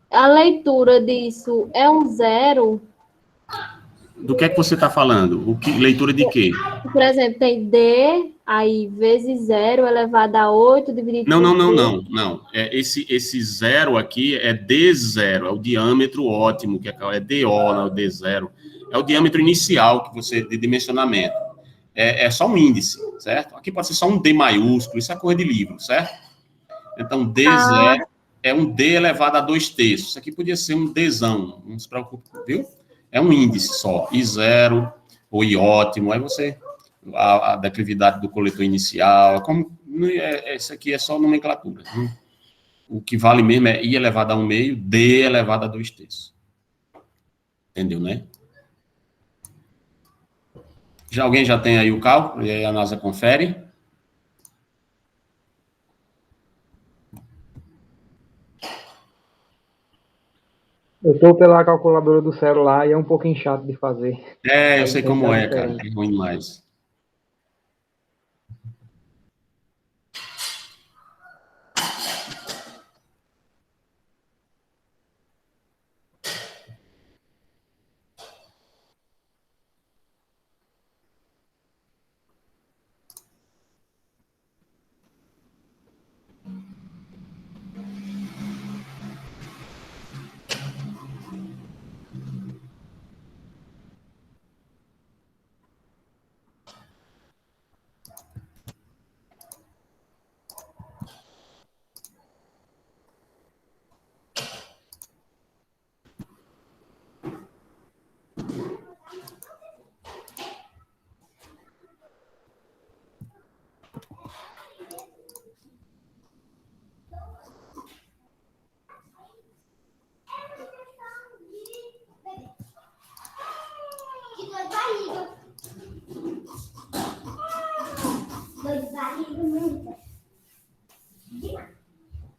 Speaker 3: A leitura disso é um zero?
Speaker 1: Do que é que você está falando? Leitura de quê?
Speaker 3: Por exemplo, tem D, aí vezes 0 elevado a 8 dividido por
Speaker 1: Não. Esse zero aqui é D0, é o diâmetro ótimo, que é DO, não é o D0. é o diâmetro inicial que você, de dimensionamento. É só um índice, certo? Aqui pode ser só um D maiúsculo, isso é coisa de livro, certo? Então, D0 é um D elevado a 2/3. Isso aqui podia ser um Dzão, não se preocupe, viu? É um índice só, I0 ou I ótimo, aí você, a declividade do coletor inicial, isso aqui é só nomenclatura. Viu? O que vale mesmo é I elevado a 1/2, D elevado a 2/3. Entendeu, né? Alguém já tem aí o cálculo? E aí a NASA confere.
Speaker 2: Eu estou pela calculadora do celular e é um pouquinho chato de fazer.
Speaker 1: Eu sei como é, cara. É ruim demais.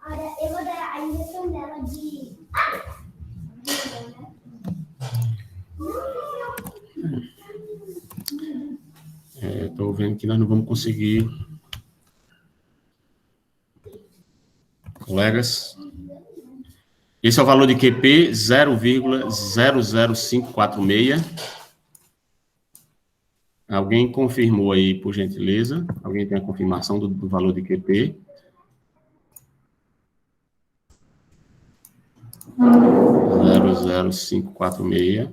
Speaker 4: Olha, eu vou dar a injeção dela de...
Speaker 1: Estou vendo que nós não vamos conseguir. Colegas, esse é o valor de QP 0,00546. Alguém confirmou aí, por gentileza? Alguém tem a confirmação do valor de QP? 0,0546.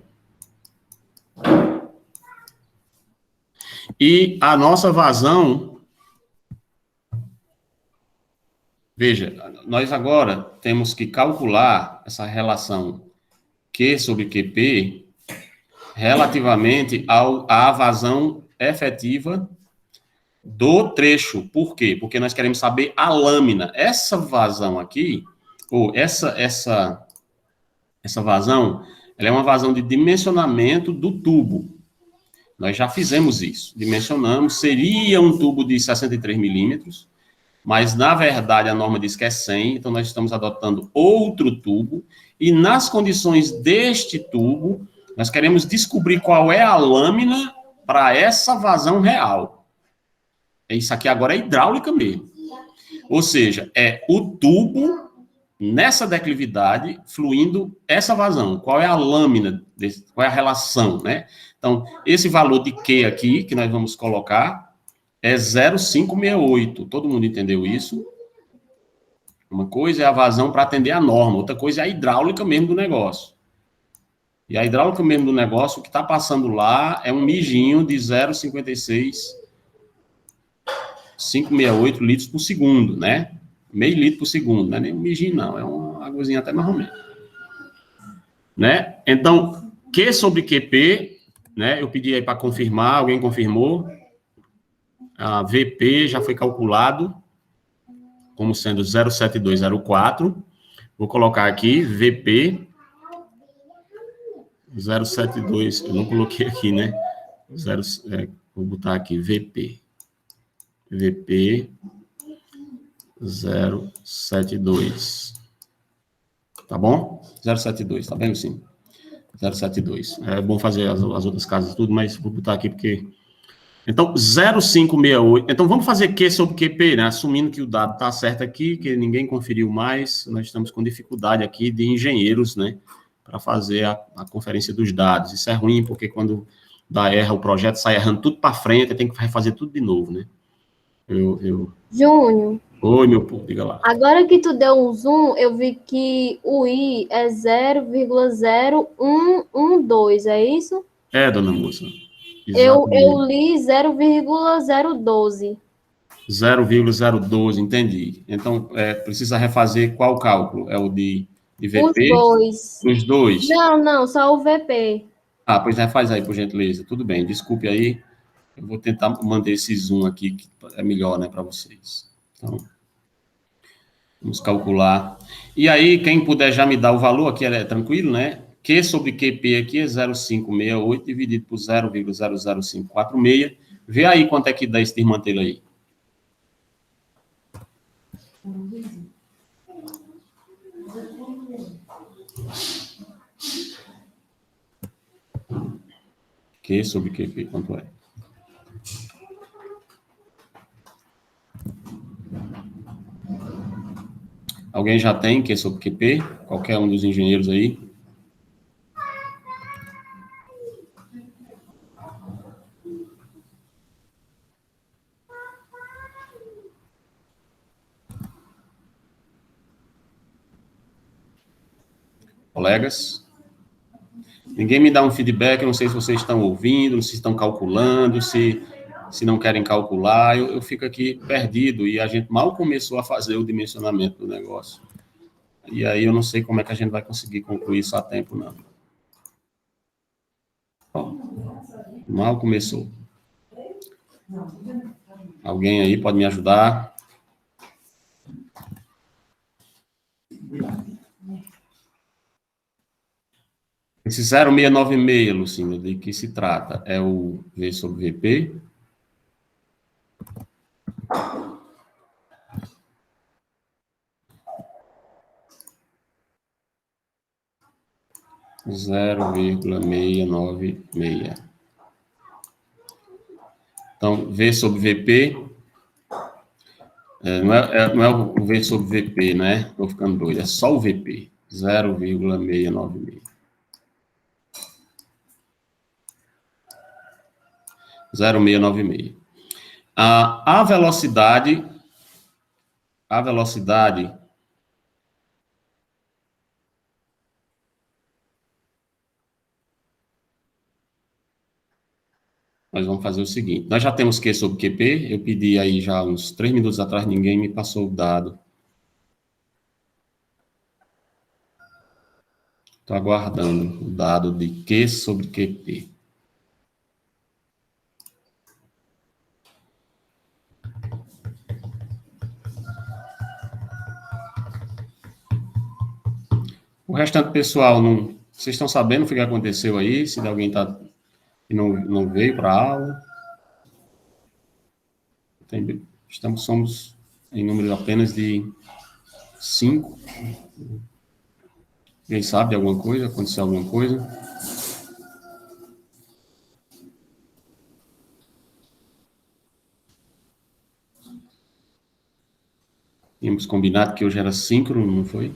Speaker 1: E a nossa vazão, veja, nós agora temos que calcular essa relação Q sobre QP relativamente à vazão efetiva do trecho. Por quê? Porque nós queremos saber a lâmina. Essa vazão aqui, ou essa vazão, ela é uma vazão de dimensionamento do tubo. Nós já fizemos isso, dimensionamos, seria um tubo de 63 milímetros, mas, na verdade, a norma diz que é 100, então nós estamos adotando outro tubo, e nas condições deste tubo, nós queremos descobrir qual é a lâmina para essa vazão real. Isso aqui agora é hidráulica mesmo. Ou seja, é o tubo nessa declividade fluindo essa vazão. Qual é a lâmina, qual é a relação, né? Então, esse valor de Q aqui, que nós vamos colocar, é 0,568. Todo mundo entendeu isso? Uma coisa é a vazão para atender a norma, outra coisa é a hidráulica mesmo do negócio. E a hidráulica mesmo do negócio, o que está passando lá é um mijinho de 0,568 litros por segundo, né? Meio litro por segundo, não é nem um mijinho, não, é uma águazinha até mais ou menos. Né? Então, Q sobre QP, né? Eu pedi aí para confirmar, alguém confirmou? A VP já foi calculado como sendo 0,7204. Vou colocar aqui VP 0,72, eu não coloquei aqui, né? Vou botar aqui VP 0,72. Tá bom? 0,72, tá vendo sim? 0,72. É bom fazer as outras casas tudo, mas vou botar aqui porque... Então, 0,568. Então, vamos fazer Q sobre QP, né? Assumindo que o dado está certo aqui, que ninguém conferiu mais, nós estamos com dificuldade aqui de engenheiros, né? Para fazer a conferência dos dados. Isso é ruim, porque quando dá erra, o projeto sai errando tudo para frente, tem que refazer tudo de novo, né?
Speaker 3: Júnior.
Speaker 1: Oi, meu povo, diga lá.
Speaker 3: Agora que tu deu um zoom, eu vi que o I é 0,0112, é isso?
Speaker 1: Dona Moça.
Speaker 3: Eu
Speaker 1: Exatamente.
Speaker 3: li 0,012.
Speaker 1: 0,012, entendi. Então, precisa refazer qual cálculo? É o de
Speaker 3: Os
Speaker 1: VP?
Speaker 3: dois.
Speaker 1: Os dois?
Speaker 3: Não, só o VP.
Speaker 1: Ah, pois refaz aí, por gentileza. Tudo bem, desculpe aí. Eu vou tentar manter esse zoom aqui, que é melhor, né, para vocês. Então, vamos calcular. E aí, quem puder já me dar o valor aqui, é tranquilo, né? Q sobre QP aqui é 0,568 dividido por 0,00546. Vê aí quanto é que dá esse desmantelo aí. Q sobre QP, quanto é? Alguém já tem Q sobre QP? Qualquer um dos engenheiros aí? Colegas? Ninguém me dá um feedback, eu não sei se vocês estão ouvindo, se estão calculando, se não querem calcular, eu fico aqui perdido, e a gente mal começou a fazer o dimensionamento do negócio. E aí eu não sei como é que a gente vai conseguir concluir isso a tempo, não. Ó, mal começou. Alguém aí pode me ajudar? Esse 0696, Lucinda, de que se trata? É o V sobre VP? Zero vírgula 696. Então, V sobre VP, não é o V sobre VP, né? Estou ficando doido, é só o VP, 0,696. 0,696. A velocidade, nós vamos fazer o seguinte, nós já temos Q sobre QP, eu pedi aí já uns 3 minutos atrás, ninguém me passou o dado. Estou aguardando o dado de Q sobre QP. O restante pessoal, não, vocês estão sabendo o que aconteceu aí? Se alguém que não veio para a aula? Somos em número apenas de 5. Alguém sabe de alguma coisa? Aconteceu alguma coisa? Tínhamos combinado que hoje era síncrono, não foi?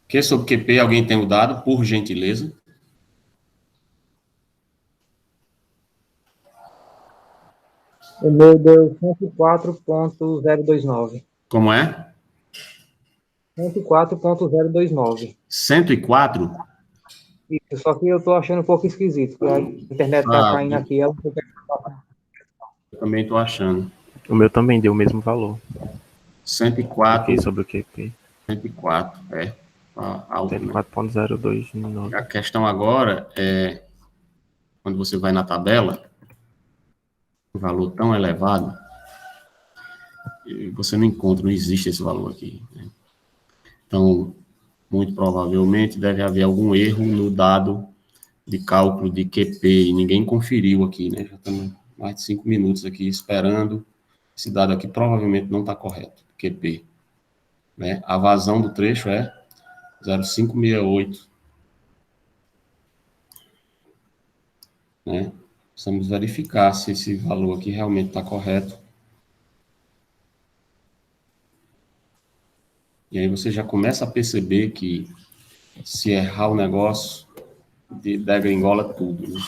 Speaker 1: Q sobre QP, alguém tem o dado, por gentileza?
Speaker 2: O meu deu 104.029.
Speaker 1: Como é?
Speaker 2: 104.029.
Speaker 1: 104?
Speaker 2: Isso, só que eu tô achando um pouco esquisito, porque a internet tá caindo aqui.
Speaker 1: Eu também estou achando.
Speaker 5: O meu também deu o mesmo valor.
Speaker 1: 104.
Speaker 5: Aqui sobre o QP.
Speaker 1: 104, alto,
Speaker 5: 104.029.
Speaker 1: Né? A questão agora é, quando você vai na tabela, um valor tão elevado, você não encontra, não existe esse valor aqui. Né? Então, muito provavelmente deve haver algum erro no dado de cálculo de QP, e ninguém conferiu aqui, né? Já estamos mais de 5 minutos aqui esperando. Esse dado aqui provavelmente não está correto, QP. Né? A vazão do trecho é 0,568. Né? Precisamos verificar se esse valor aqui realmente está correto. E aí você já começa a perceber que se errar o negócio, degringola tudo. Né?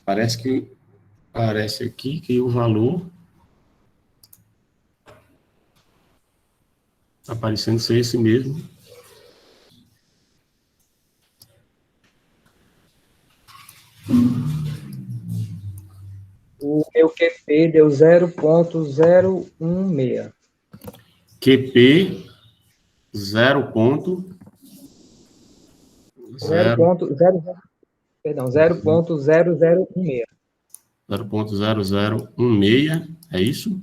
Speaker 1: Parece aqui que o valor está parecendo ser esse mesmo.
Speaker 2: O meu QP deu 0,016.
Speaker 1: QP 0,016.
Speaker 2: 0,0016.
Speaker 1: 0,0016, é isso?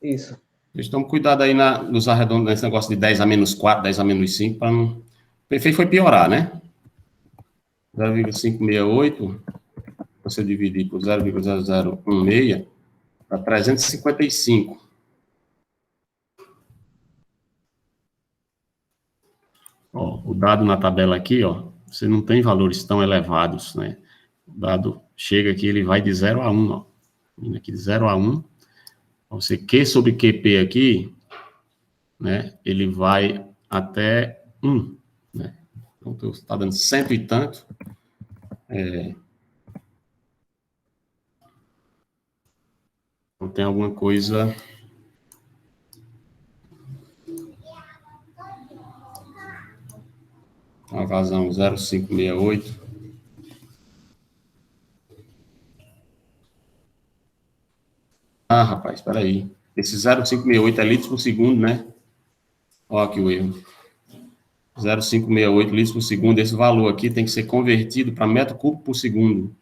Speaker 2: Isso.
Speaker 1: Eles tomam cuidado aí nos arredondos, nesse negócio de 10 a menos 4, 10 a menos 5, para não... Perfeito, foi piorar, né? 0,568, você dividir por 0,0016, dá 355. Ó, o dado na tabela aqui, ó, você não tem valores tão elevados, né? O dado chega aqui, ele vai de 0 a 1, ó. Vindo aqui de 0 a 1. Você Q sobre QP aqui, né? Ele vai até 1, né? Então, está dando cento e tanto. Então, tem alguma coisa... Uma vazão 0,568. Ah, rapaz, espera aí. Esse 0,568 é litros por segundo, né? Olha aqui o erro. 0,568 litros por segundo. Esse valor aqui tem que ser convertido para metro cúbico por segundo.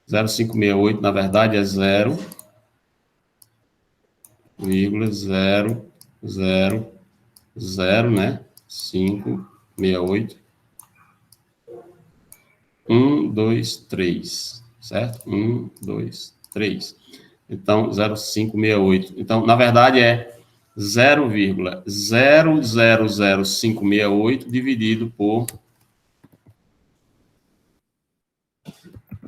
Speaker 1: 0,568, na verdade, é 0,000, né? 568. 1, 2, 3. Certo? 1, 2, 3. Então, 0,568. Então, na verdade, é 0,000568 dividido por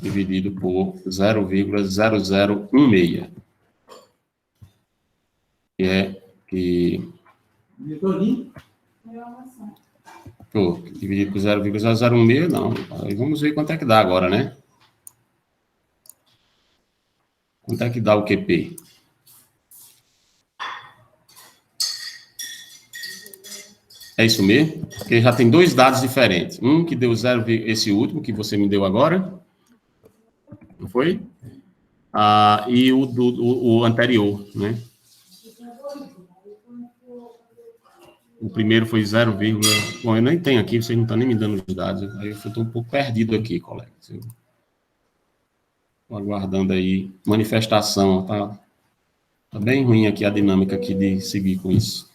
Speaker 1: 0,0016. Que é que... Pô, dividido por 0,0016, não. Aí vamos ver quanto é que dá agora, né? Quanto é que dá o QP? É isso mesmo? Porque já tem dois dados diferentes. Um que deu 0, esse último que você me deu agora. Não foi? E o anterior, né? O primeiro foi 0, bom, eu nem tenho aqui, vocês não estão nem me dando os dados. Aí eu estou um pouco perdido aqui, colega. Estou aguardando aí manifestação. Tá bem ruim aqui a dinâmica aqui de seguir com isso.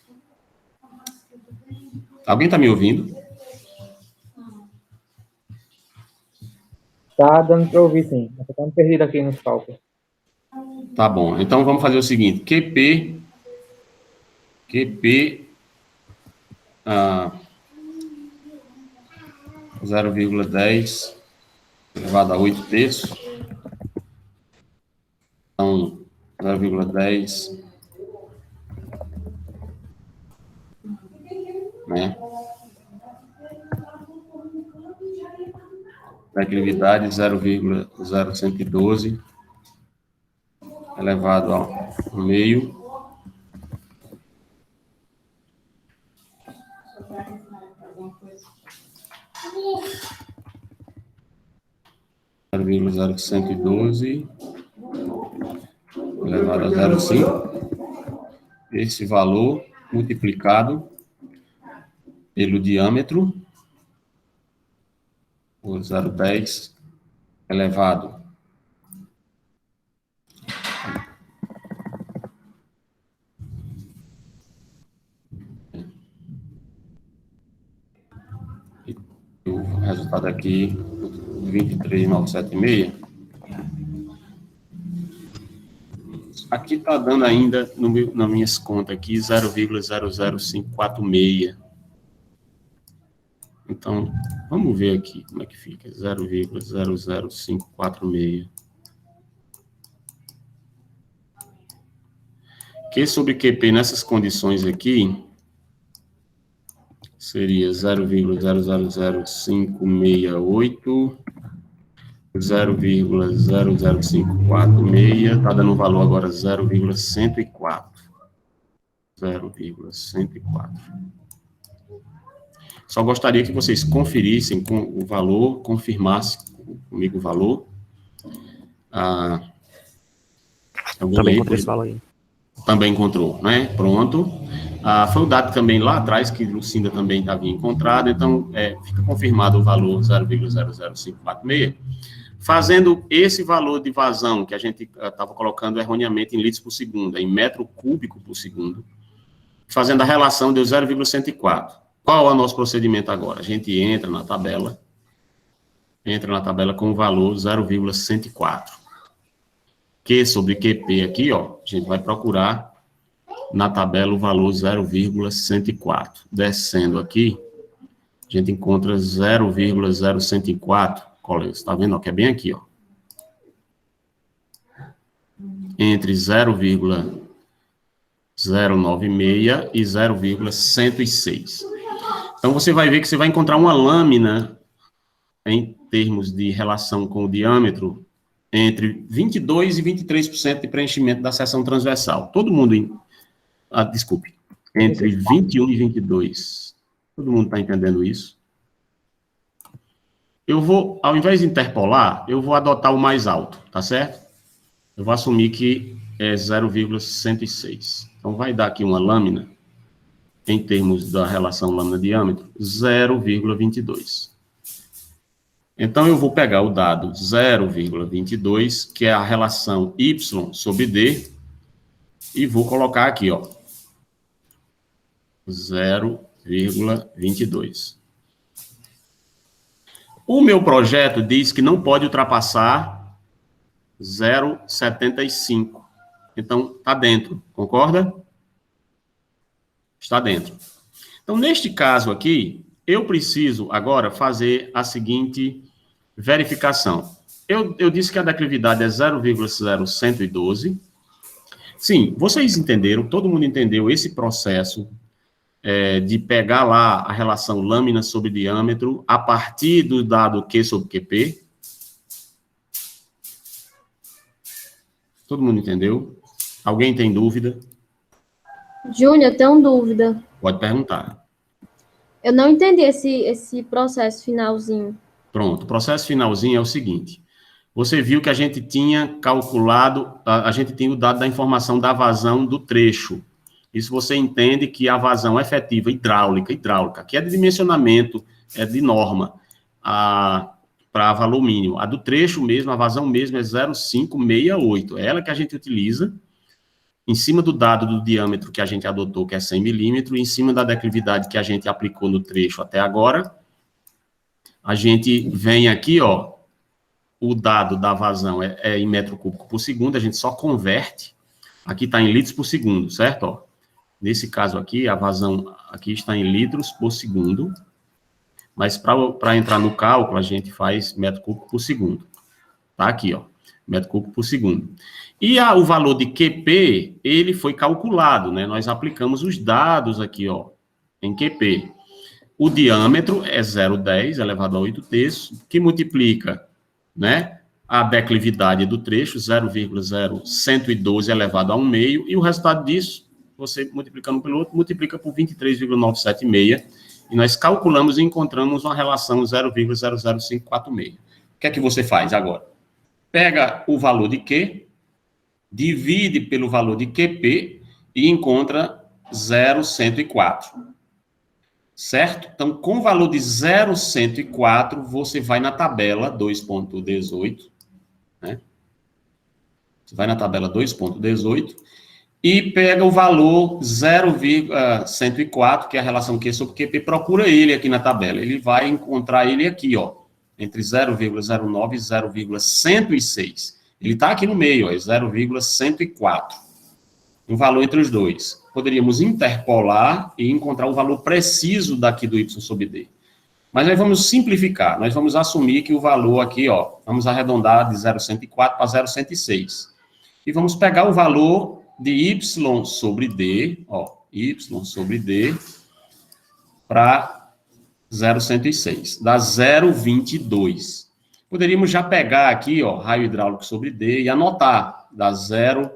Speaker 1: Alguém está me ouvindo?
Speaker 2: Tá dando para ouvir, sim. Eu tô perdido aqui nos cálculos.
Speaker 1: Tá bom. Então, vamos fazer o seguinte. QP 0,10 elevado a 8 terços. Então, 0,10, né? Declividade 0,0112 elevado ao meio. Zero vírgula 0,112 elevado a 0,5. Esse valor multiplicado pelo diâmetro por 0,10 elevado o resultado aqui 23,976. Aqui está dando ainda nas minhas contas aqui 0,00546. Então, vamos ver aqui como é que fica. 0,00546. Q sobre QP nessas condições aqui seria 0,000568, 0,00546, está dando um valor agora 0,104. 0,104. Só gostaria que vocês conferissem com o valor, confirmassem comigo o valor.
Speaker 5: Também encontrei esse valor aí.
Speaker 1: Também encontrou, né? Pronto. Foi o dado também lá atrás, que Lucinda também havia encontrado, então fica confirmado o valor 0,00546. Fazendo esse valor de vazão, que a gente estava colocando erroneamente em litros por segundo, em metro cúbico por segundo, fazendo a relação, deu 0,104. Qual é o nosso procedimento agora? A gente entra na tabela com o valor 0,104. Q sobre QP aqui, ó, a gente vai procurar na tabela o valor 0,104. Descendo aqui, a gente encontra 0,0104, colegas, tá vendo, ó, que é bem aqui, ó. Entre 0,096 e 0,106. Então, você vai ver que você vai encontrar uma lâmina em termos de relação com o diâmetro entre 22% e 23% de preenchimento da seção transversal. Todo mundo, desculpe, entre 21 e 22. Todo mundo está entendendo isso? Eu vou, ao invés de interpolar, eu vou adotar o mais alto, tá certo? Eu vou assumir que é 0,106. Então, vai dar aqui uma lâmina, em termos da relação lâmina-diâmetro, 0,22. Então, eu vou pegar o dado 0,22, que é a relação Y sobre D, e vou colocar aqui, ó, 0,22. O meu projeto diz que não pode ultrapassar 0,75. Então, está dentro, concorda? Está dentro. Então, neste caso aqui, eu preciso agora fazer a seguinte verificação. Eu disse que a declividade é 0,0112. Sim, vocês entenderam, todo mundo entendeu esse processo de pegar lá a relação lâmina sobre diâmetro a partir do dado Q sobre QP? Todo mundo entendeu? Alguém tem dúvida?
Speaker 3: Júnior, eu tenho dúvida.
Speaker 1: Pode perguntar.
Speaker 3: Eu não entendi esse processo finalzinho.
Speaker 1: Pronto, o processo finalzinho é o seguinte. Você viu que a gente tinha calculado, a gente tinha o dado da informação da vazão do trecho. Isso você entende que a vazão efetiva hidráulica, que é de dimensionamento, é de norma, para valor mínimo. A do trecho mesmo, a vazão mesmo é 0,568. É ela que a gente utiliza em cima do dado do diâmetro que a gente adotou, que é 100 milímetros, em cima da declividade que a gente aplicou no trecho até agora, a gente vem aqui, ó, o dado da vazão é em metro cúbico por segundo, a gente só converte, aqui está em litros por segundo, certo? Ó, nesse caso aqui, a vazão aqui está em litros por segundo, mas para entrar no cálculo, a gente faz metro cúbico por segundo. Tá aqui, ó, metro cúbico por segundo. E o valor de QP, ele foi calculado, né? Nós aplicamos os dados aqui, ó, em QP. O diâmetro é 0,10 elevado a 8 terços, que multiplica, né, a declividade do trecho, 0,0112 elevado a 1 meio, e o resultado disso, você multiplicando pelo outro, multiplica por 23,976, e nós calculamos e encontramos uma relação 0,00546. O que é que você faz agora? Pega o valor de Q, divide pelo valor de QP e encontra 0,104. Certo? Então, com o valor de 0,104, você vai na tabela 2.18, né? Você vai na tabela 2.18 e pega o valor 0,104, que é a relação Q sobre QP, procura ele aqui na tabela. Ele vai encontrar ele aqui, ó, entre 0,09 e 0,106. Ele está aqui no meio, ó, 0,104. Um valor entre os dois. Poderíamos interpolar e encontrar o valor preciso daqui do Y sobre D. Mas nós vamos simplificar. Nós vamos assumir que o valor aqui, ó, vamos arredondar de 0,104 para 0,106. E vamos pegar o valor de Y sobre D, ó, Y sobre D, para 0,106. Dá 0,22. Poderíamos já pegar aqui, ó, raio hidráulico sobre D e anotar. Dá 0...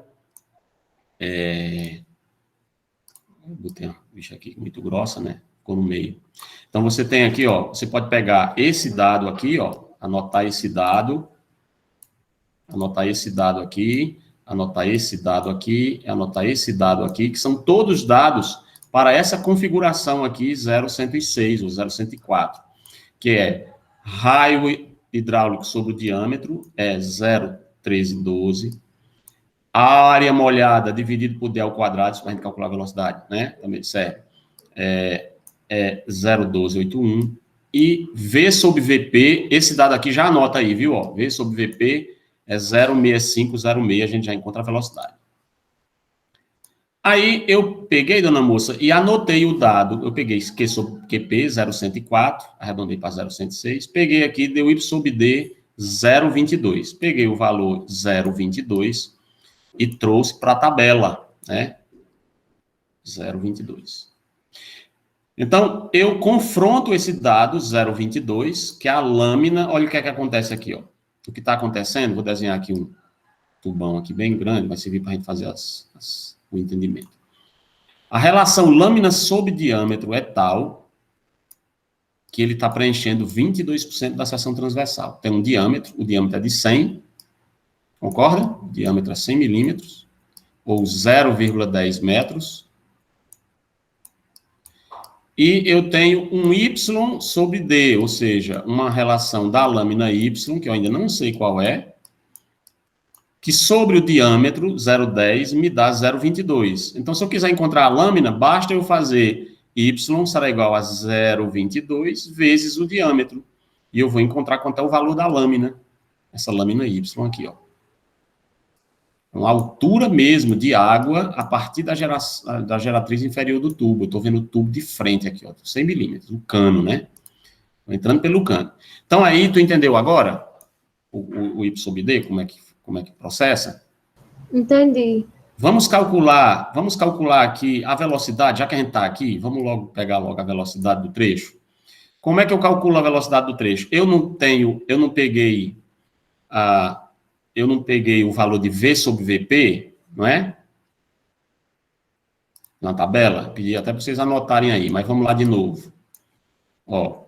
Speaker 1: Botei uma bicha aqui muito grossa, né? Ficou no meio. Então, você tem aqui, ó, você pode pegar esse dado aqui, ó, anotar esse dado aqui, anotar esse dado aqui, anotar esse dado aqui, que são todos dados para essa configuração aqui, 0,106 ou 0,104, que é raio hidráulico sobre o diâmetro, é 0,1312, área molhada dividido por d ao quadrado, para a gente calcular a velocidade, né? Também serve. É 0,1281. E V sobre VP, esse dado aqui já anota aí, viu? Ó, V sobre VP é 0,6506, a gente já encontra a velocidade. Aí eu peguei, dona moça, e anotei o dado. Eu peguei Q sobre QP, 0,104, arredondei para 0,106. Peguei aqui, deu Y sobre D, 0,22. Peguei o valor 0,22 e trouxe para a tabela, né? 0,22. Então, eu confronto esse dado, 0,22, que é a lâmina. Olha o que é que acontece aqui, ó. O que está acontecendo, vou desenhar aqui um tubão aqui bem grande, vai servir para a gente fazer o entendimento. A relação lâmina sobre diâmetro é tal que ele está preenchendo 22% da seção transversal. Tem um diâmetro, o diâmetro é de 100, concorda? O diâmetro é 100 milímetros, ou 0,10 metros. E eu tenho um Y sobre D, ou seja, uma relação da lâmina Y, que eu ainda não sei qual é, que sobre o diâmetro, 0,10, me dá 0,22. Então, se eu quiser encontrar a lâmina, basta eu fazer Y será igual a 0,22 vezes o diâmetro. E eu vou encontrar quanto é o valor da lâmina. Essa lâmina Y aqui, ó. Então, a altura mesmo de água a partir da geratriz inferior do tubo. Eu estou vendo o tubo de frente aqui, ó, 100 milímetros, o cano, né? Estou entrando pelo cano. Então, aí, tu entendeu agora o Y sobre D, como é que processa?
Speaker 3: Entendi.
Speaker 1: Vamos calcular aqui a velocidade, já que a gente está aqui, vamos logo pegar logo a velocidade do trecho. Como é que eu calculo a velocidade do trecho? Eu não peguei o valor de V sobre VP, não é? Na tabela, pedi até para vocês anotarem aí, mas vamos lá de novo. Ó,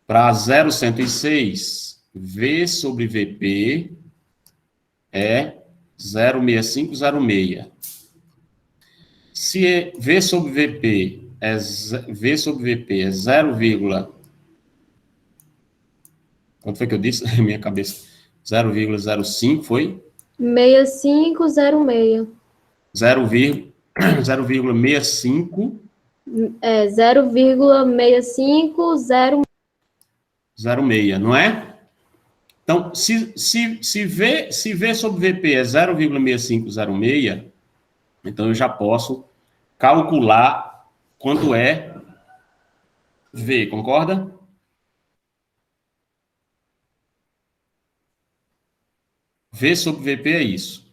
Speaker 1: para 0,106, V sobre VP é 0,6506. Se V sobre VP é 0, quanto foi que eu disse na minha cabeça? 0,05 foi?
Speaker 3: 6506.
Speaker 1: 0,65.
Speaker 3: É 0,6506.
Speaker 1: 06, não é? Então, se V sobre VP é 0,6506, então eu já posso calcular quanto é V, concorda? V sobre VP é isso.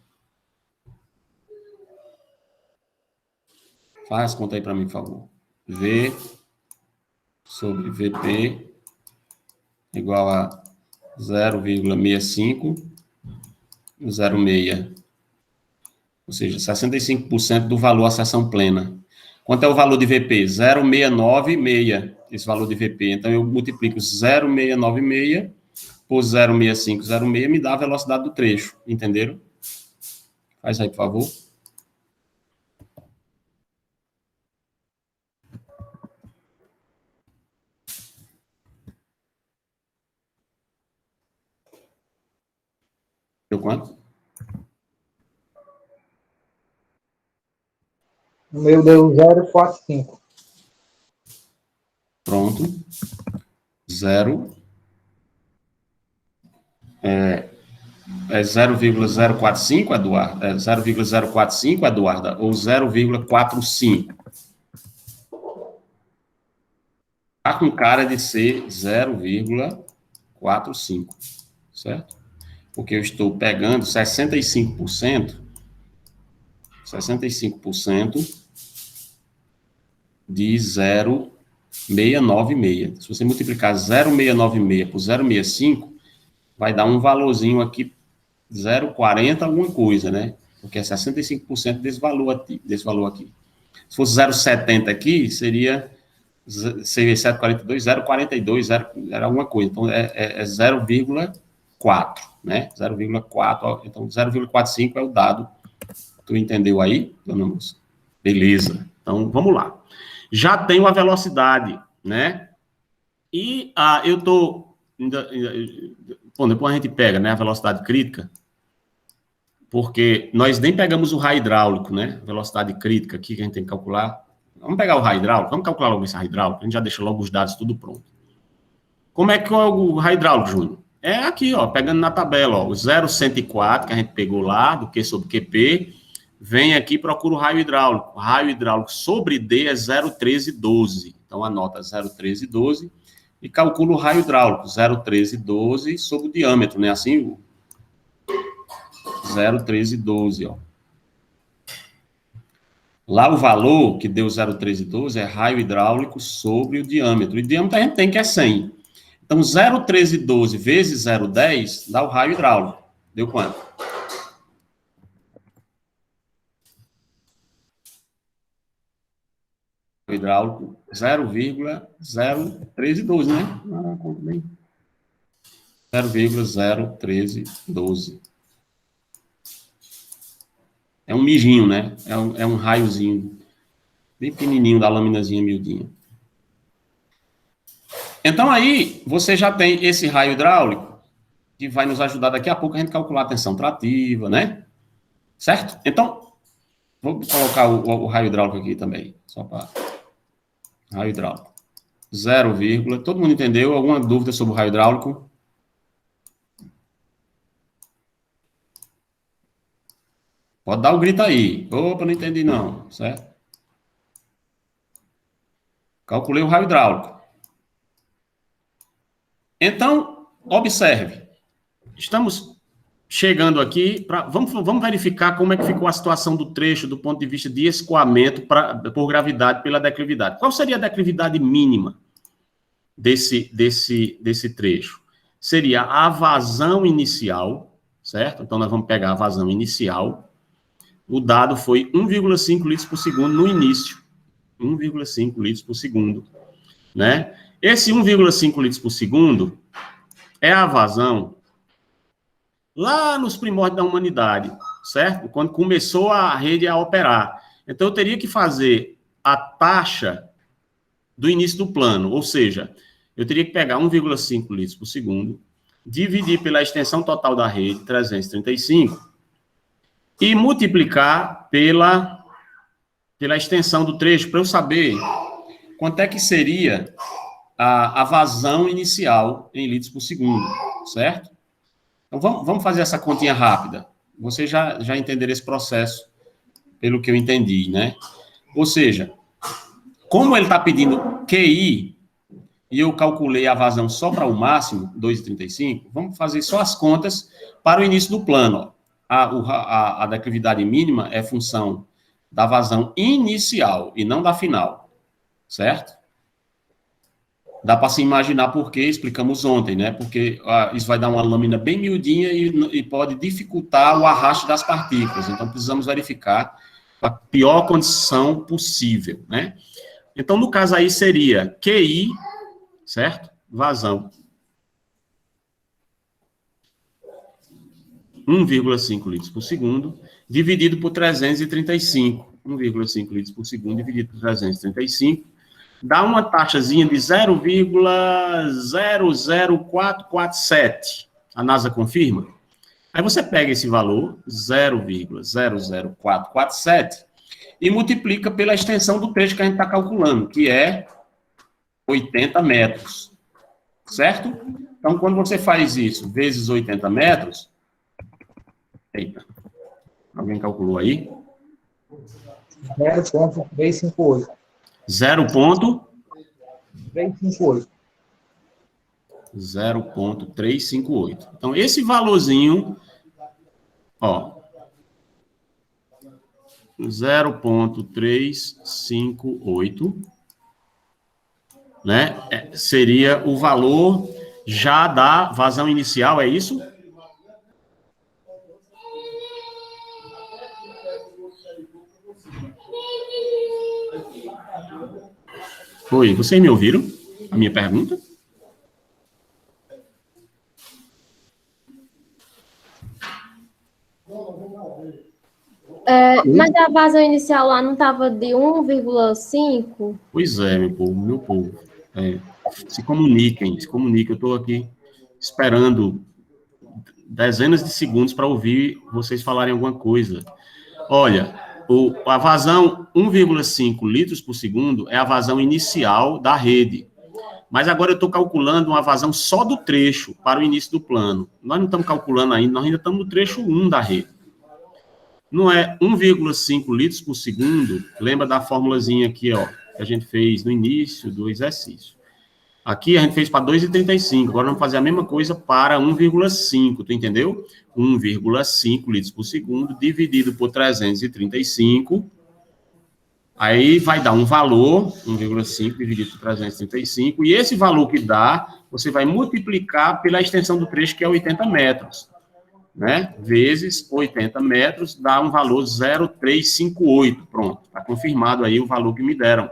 Speaker 1: Faz as contas aí para mim, por favor. V sobre VP igual a 0,6506. Ou seja, 65% do valor à seção plena. Quanto é o valor de VP? 0,696, esse valor de VP. Então, eu multiplico 0,696 por 0,6506, me dá a velocidade do trecho. Entenderam? Faz aí, por favor. Deu quanto?
Speaker 2: O meu deu 0,45.
Speaker 1: Pronto. 0. É 0,045, Eduardo? É 0,045, Eduarda? Ou 0,45? Tá com cara de ser 0,45, certo? Porque eu estou pegando 65% de 0, 0,696. Se você multiplicar 0,696 por 0,65, vai dar um valorzinho aqui, 0,40 alguma coisa, né? Porque é 65% desse valor aqui. Se fosse 0,70 aqui, seria 742, 0,42, era alguma coisa. Então, é 0,4, né? 0,4, então 0,45 é o dado. Tu entendeu aí, dona moça? Beleza. Então, vamos lá. Já tenho a velocidade, né? E eu estou... Bom, depois a gente pega, né, a velocidade crítica, porque nós nem pegamos o raio hidráulico, né? Velocidade crítica aqui que a gente tem que calcular. Vamos pegar o raio hidráulico, vamos calcular logo esse raio hidráulico, a gente já deixa logo os dados tudo pronto. Como é que é o raio hidráulico, Júnior? É aqui, ó, pegando na tabela, ó, o 0,104 que a gente pegou lá, do Q sobre QP, vem aqui e procura o raio hidráulico. O raio hidráulico sobre D é 0,1312. Então, anota 0,1312 e calcula o raio hidráulico, 0,1312 sobre o diâmetro, né? Assim, 0,1312, ó. Lá o valor que deu 0,1312 é raio hidráulico sobre o diâmetro. E o diâmetro a gente tem que é 100. Então, 0,1312 vezes 0,10 dá o raio hidráulico. Deu quanto? O hidráulico, 0,01312, né? Conta bem. 0,01312. É um mijinho, né? É um raiozinho bem pequenininho da laminazinha miudinha. Então, aí, você já tem esse raio hidráulico, que vai nos ajudar daqui a pouco a gente calcular a tensão trativa, né? Certo? Então, vou colocar o raio hidráulico aqui também, só para... Raio hidráulico. 0, todo mundo entendeu? Alguma dúvida sobre o raio hidráulico? Pode dar o grito aí. Opa, não entendi não, certo? Calculei o raio hidráulico. Então, observe. Estamos chegando aqui para... Vamos verificar como é que ficou a situação do trecho do ponto de vista de escoamento por gravidade pela declividade. Qual seria a declividade mínima desse trecho? Seria a vazão inicial, certo? Então, nós vamos pegar a vazão inicial. O dado foi 1,5 litros por segundo no início. 1,5 litros por segundo, né? Esse 1,5 litros por segundo é a vazão lá nos primórdios da humanidade, certo? Quando começou a rede a operar. Então, eu teria que fazer a taxa do início do plano, ou seja, eu teria que pegar 1,5 litros por segundo, dividir pela extensão total da rede, 335, e multiplicar pela extensão do trecho, para eu saber quanto é que seria a vazão inicial em litros por segundo, certo? Então, vamos fazer essa continha rápida. Vocês já entenderam esse processo, pelo que eu entendi, né? Ou seja, como ele está pedindo QI, e eu calculei a vazão só para o máximo, 2,35, vamos fazer só as contas para o início do plano. A declividade mínima é função da vazão inicial e não da final, certo? Dá para se imaginar por que explicamos ontem, né? Porque isso vai dar uma lâmina bem miudinha e pode dificultar o arraste das partículas. Então, precisamos verificar a pior condição possível, né? Então, no caso aí, seria QI, certo? Vazão. 1,5 litros por segundo, dividido por 335. 1,5 litros por segundo, dividido por 335. Dá uma taxazinha de 0,00447. A NASA confirma. Aí você pega esse valor, 0,00447, e multiplica pela extensão do trecho que a gente está calculando, que é 80 metros. Certo? Então, quando você faz isso vezes 80 metros... Eita. Alguém calculou aí?
Speaker 2: 0,358.
Speaker 1: 0,358. 0,358. Então, esse valorzinho, ó, 0,358 né? Seria o valor já da vazão inicial, é isso? Oi, vocês me ouviram? A minha pergunta?
Speaker 3: Mas a vazão inicial lá não estava de 1,5?
Speaker 1: Pois é, meu povo. Se comuniquem. Eu estou aqui esperando dezenas de segundos para ouvir vocês falarem alguma coisa. Olha, a vazão 1,5 litros por segundo é a vazão inicial da rede. Mas agora eu estou calculando uma vazão só do trecho para o início do plano. Nós não estamos calculando ainda, nós ainda estamos no trecho 1 da rede. Não é 1,5 litros por segundo, lembra da formulazinha aqui, ó, que a gente fez no início do exercício. Aqui a gente fez para 2,35, agora vamos fazer a mesma coisa para 1,5, tu entendeu? 1,5 litros por segundo dividido por 335, aí vai dar um valor, 1,5 dividido por 335, e esse valor que dá, você vai multiplicar pela extensão do trecho, que é 80 metros. Né? Vezes 80 metros, dá um valor 0,358. Pronto, está confirmado aí o valor que me deram.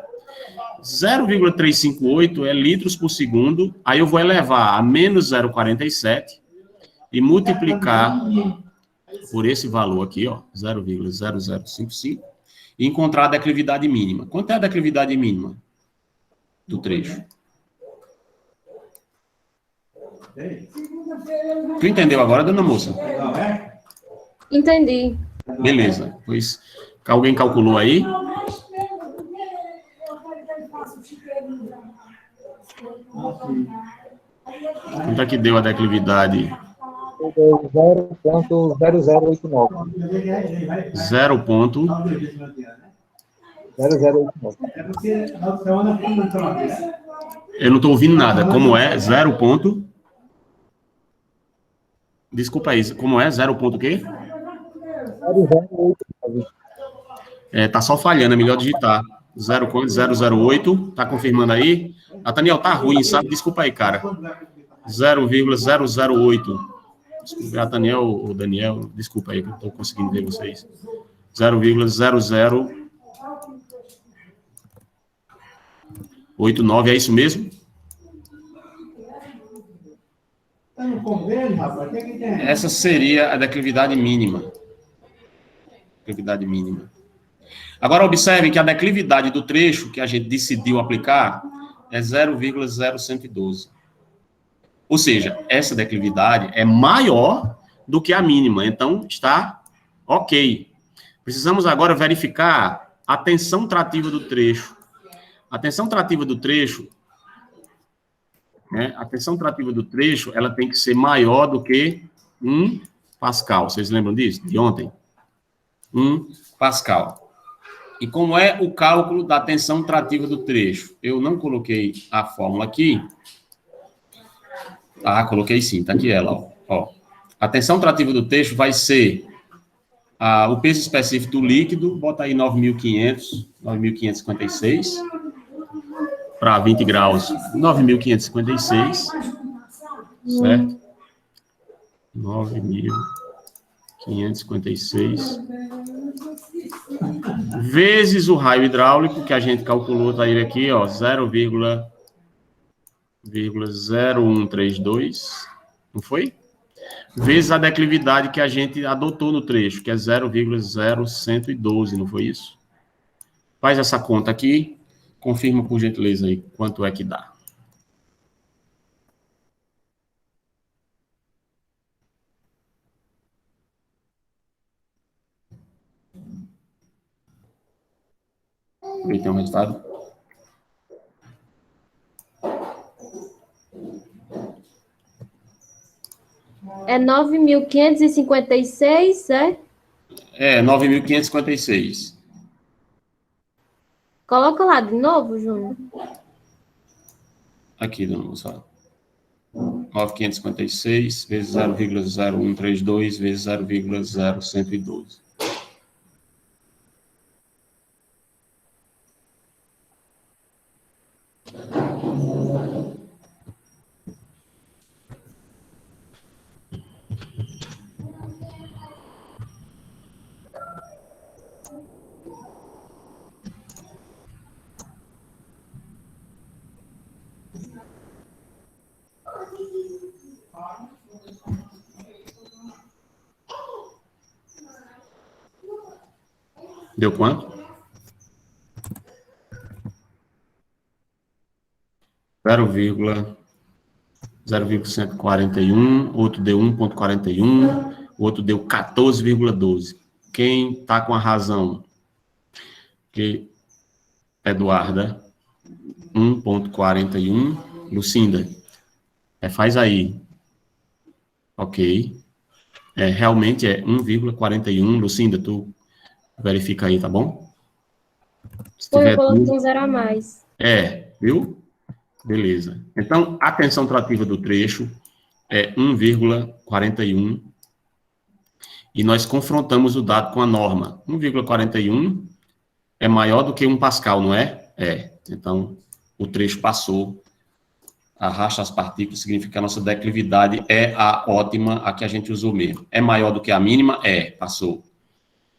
Speaker 1: 0,358 é litros por segundo, aí eu vou elevar a menos 0,47 e multiplicar por esse valor aqui, ó, 0,0055, e encontrar a declividade mínima. Quanto é a declividade mínima do trecho? Tu entendeu agora, dona moça?
Speaker 3: Entendi.
Speaker 1: Beleza. Pois, alguém calculou aí? Quanto é que deu a declividade?
Speaker 2: 0,0089. 0089.
Speaker 1: Eu não estou ouvindo nada. Como é? 0 ponto... Desculpa aí, como é? 0 ponto o quê?
Speaker 2: 0089.
Speaker 1: Tá só falhando, é melhor digitar. 0,008, tá confirmando aí? Nathaniel, tá ruim, sabe? Desculpa aí, cara. 0,008. Desculpa, Nathaniel ou Daniel, desculpa aí, que eu não tô conseguindo ver vocês. 0,0089, é isso mesmo? Essa seria a declividade mínima. Declividade mínima. Agora, observe que a declividade do trecho que a gente decidiu aplicar é 0,0112. Ou seja, essa declividade é maior do que a mínima. Então, está ok. Precisamos agora verificar a tensão trativa do trecho. A tensão trativa do trecho... A tensão trativa do trecho, ela tem que ser maior do que 1 Pascal. Vocês lembram disso? De ontem? 1 Pascal. E como é o cálculo da tensão trativa do trecho? Eu não coloquei a fórmula aqui. Ah, coloquei sim, tá aqui ela, ó. A tensão trativa do trecho vai ser o peso específico do líquido, bota aí 9.556. Para 20 graus, 9.556, certo? 9.556 vezes o raio hidráulico, que a gente calculou, tá ele aqui, ó, 0,0132, não foi? Vezes a declividade que a gente adotou no trecho, que é 0,0112, não foi isso? Faz essa conta aqui. Confirma, por gentileza, aí, quanto é que dá. E tem um resultado?
Speaker 3: É 9.556, é?
Speaker 1: 9.556.
Speaker 3: Coloca lá de novo, Júnior.
Speaker 1: Aqui, dona moça. 9.556 vezes 0,0132 vezes 0,0112. Deu quanto? 0,141, outro deu 1,41, outro deu 14,12. Quem está com a razão? Que Eduarda, 1,41. Lucinda, faz aí. Ok. Realmente é 1,41. Lucinda, tu verifica aí, tá bom? Se
Speaker 3: Foi,
Speaker 1: tiver
Speaker 3: eu coloquei
Speaker 1: dúvida-
Speaker 3: um 0 a mais.
Speaker 1: viu? Beleza. Então, a tensão trativa do trecho é 1,41 e nós confrontamos o dado com a norma. 1,41 é maior do que 1 Pascal, não é? Então, o trecho passou, arrasta as partículas, significa que a nossa declividade é a ótima, a que a gente usou mesmo. É maior do que a mínima? Passou.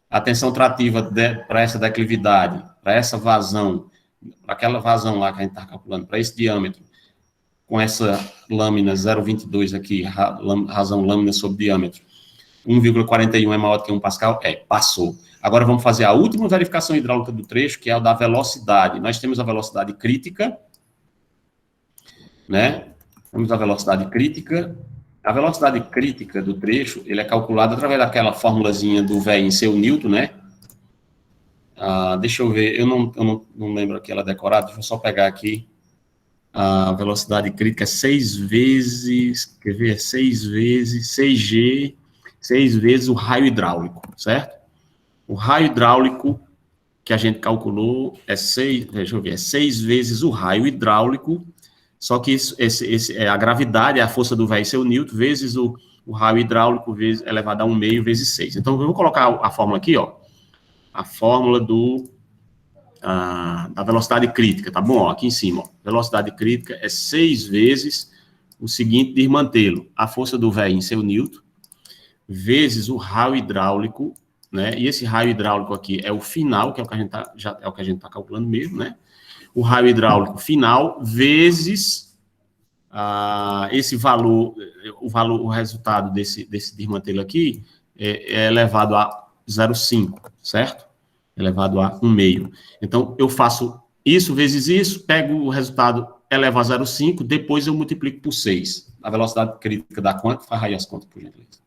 Speaker 1: A tensão trativa para essa declividade, para essa vazão, para aquela vazão lá que a gente está calculando, para esse diâmetro, com essa lâmina 0,22 aqui, razão lâmina sobre diâmetro, 1,41 é maior do que 1 Pascal? Passou. Agora vamos fazer a última verificação hidráulica do trecho, que é a da velocidade. Nós temos a velocidade crítica, né? Temos a velocidade crítica. A velocidade crítica do trecho, ele é calculada através daquela formulazinha do V em seu Newton, né? Deixa eu ver, eu não lembro aqui ela decorada, deixa eu só pegar aqui. A velocidade crítica é 6 vezes, quer ver, 6 vezes, 6G, 6 vezes o raio hidráulico, certo? O raio hidráulico que a gente calculou é 6 vezes o raio hidráulico, só que a gravidade é a força do V seu Newton, vezes o raio hidráulico, vezes, elevado a 1/2 vezes 6. Então, eu vou colocar a fórmula aqui, ó, a fórmula da velocidade crítica, tá bom? Ó, aqui em cima, ó, velocidade crítica é 6 vezes o seguinte desmantelo, a força do V em seu Newton, vezes o raio hidráulico, né? E esse raio hidráulico aqui é o final, que é o que a gente tá calculando mesmo, né? O raio hidráulico final, vezes esse valor, o resultado desse desmantelo aqui é elevado a 0,5, certo? Elevado a 1/2. Então, eu faço isso vezes isso, pego o resultado elevado a 0,5, depois eu multiplico por 6. A velocidade crítica dá quanto? Faz aí as contas, por gentileza.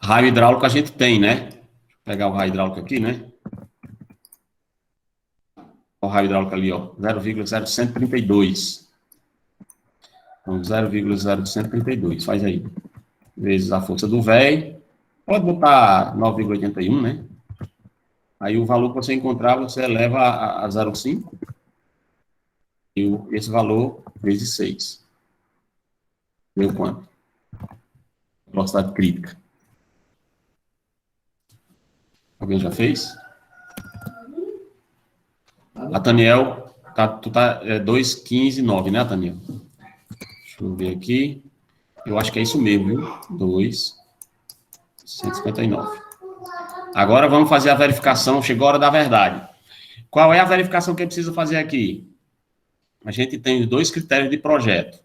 Speaker 1: Raio hidráulico a gente tem, né? Vou pegar o raio hidráulico aqui, né? O raio hidráulico ali, ó, 0,0132. Então, 0,0132, faz aí. Vezes a força do V, pode botar 9,81, né? Aí o valor que você encontrar, você eleva a 0,5. E esse valor vezes 6. Deu quanto? Velocidade crítica. Alguém já fez? A Taniel, tu tá 2,15,9, né, Taniel? Deixa eu ver aqui. Eu acho que é isso mesmo, viu? 2,159. Agora vamos fazer a verificação, chegou a hora da verdade. Qual é a verificação que eu preciso fazer aqui? A gente tem os dois critérios de projeto.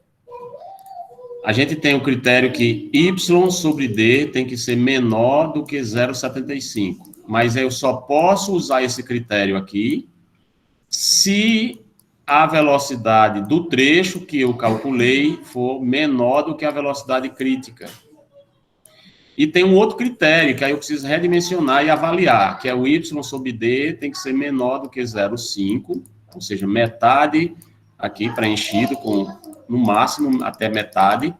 Speaker 1: A gente tem o critério que Y sobre D tem que ser menor do que 0,75. Mas eu só posso usar esse critério aqui se a velocidade do trecho que eu calculei for menor do que a velocidade crítica. E tem um outro critério, que aí eu preciso redimensionar e avaliar, que é o Y sobre D tem que ser menor do que 0,5, ou seja, metade aqui preenchido com, no máximo, até metade,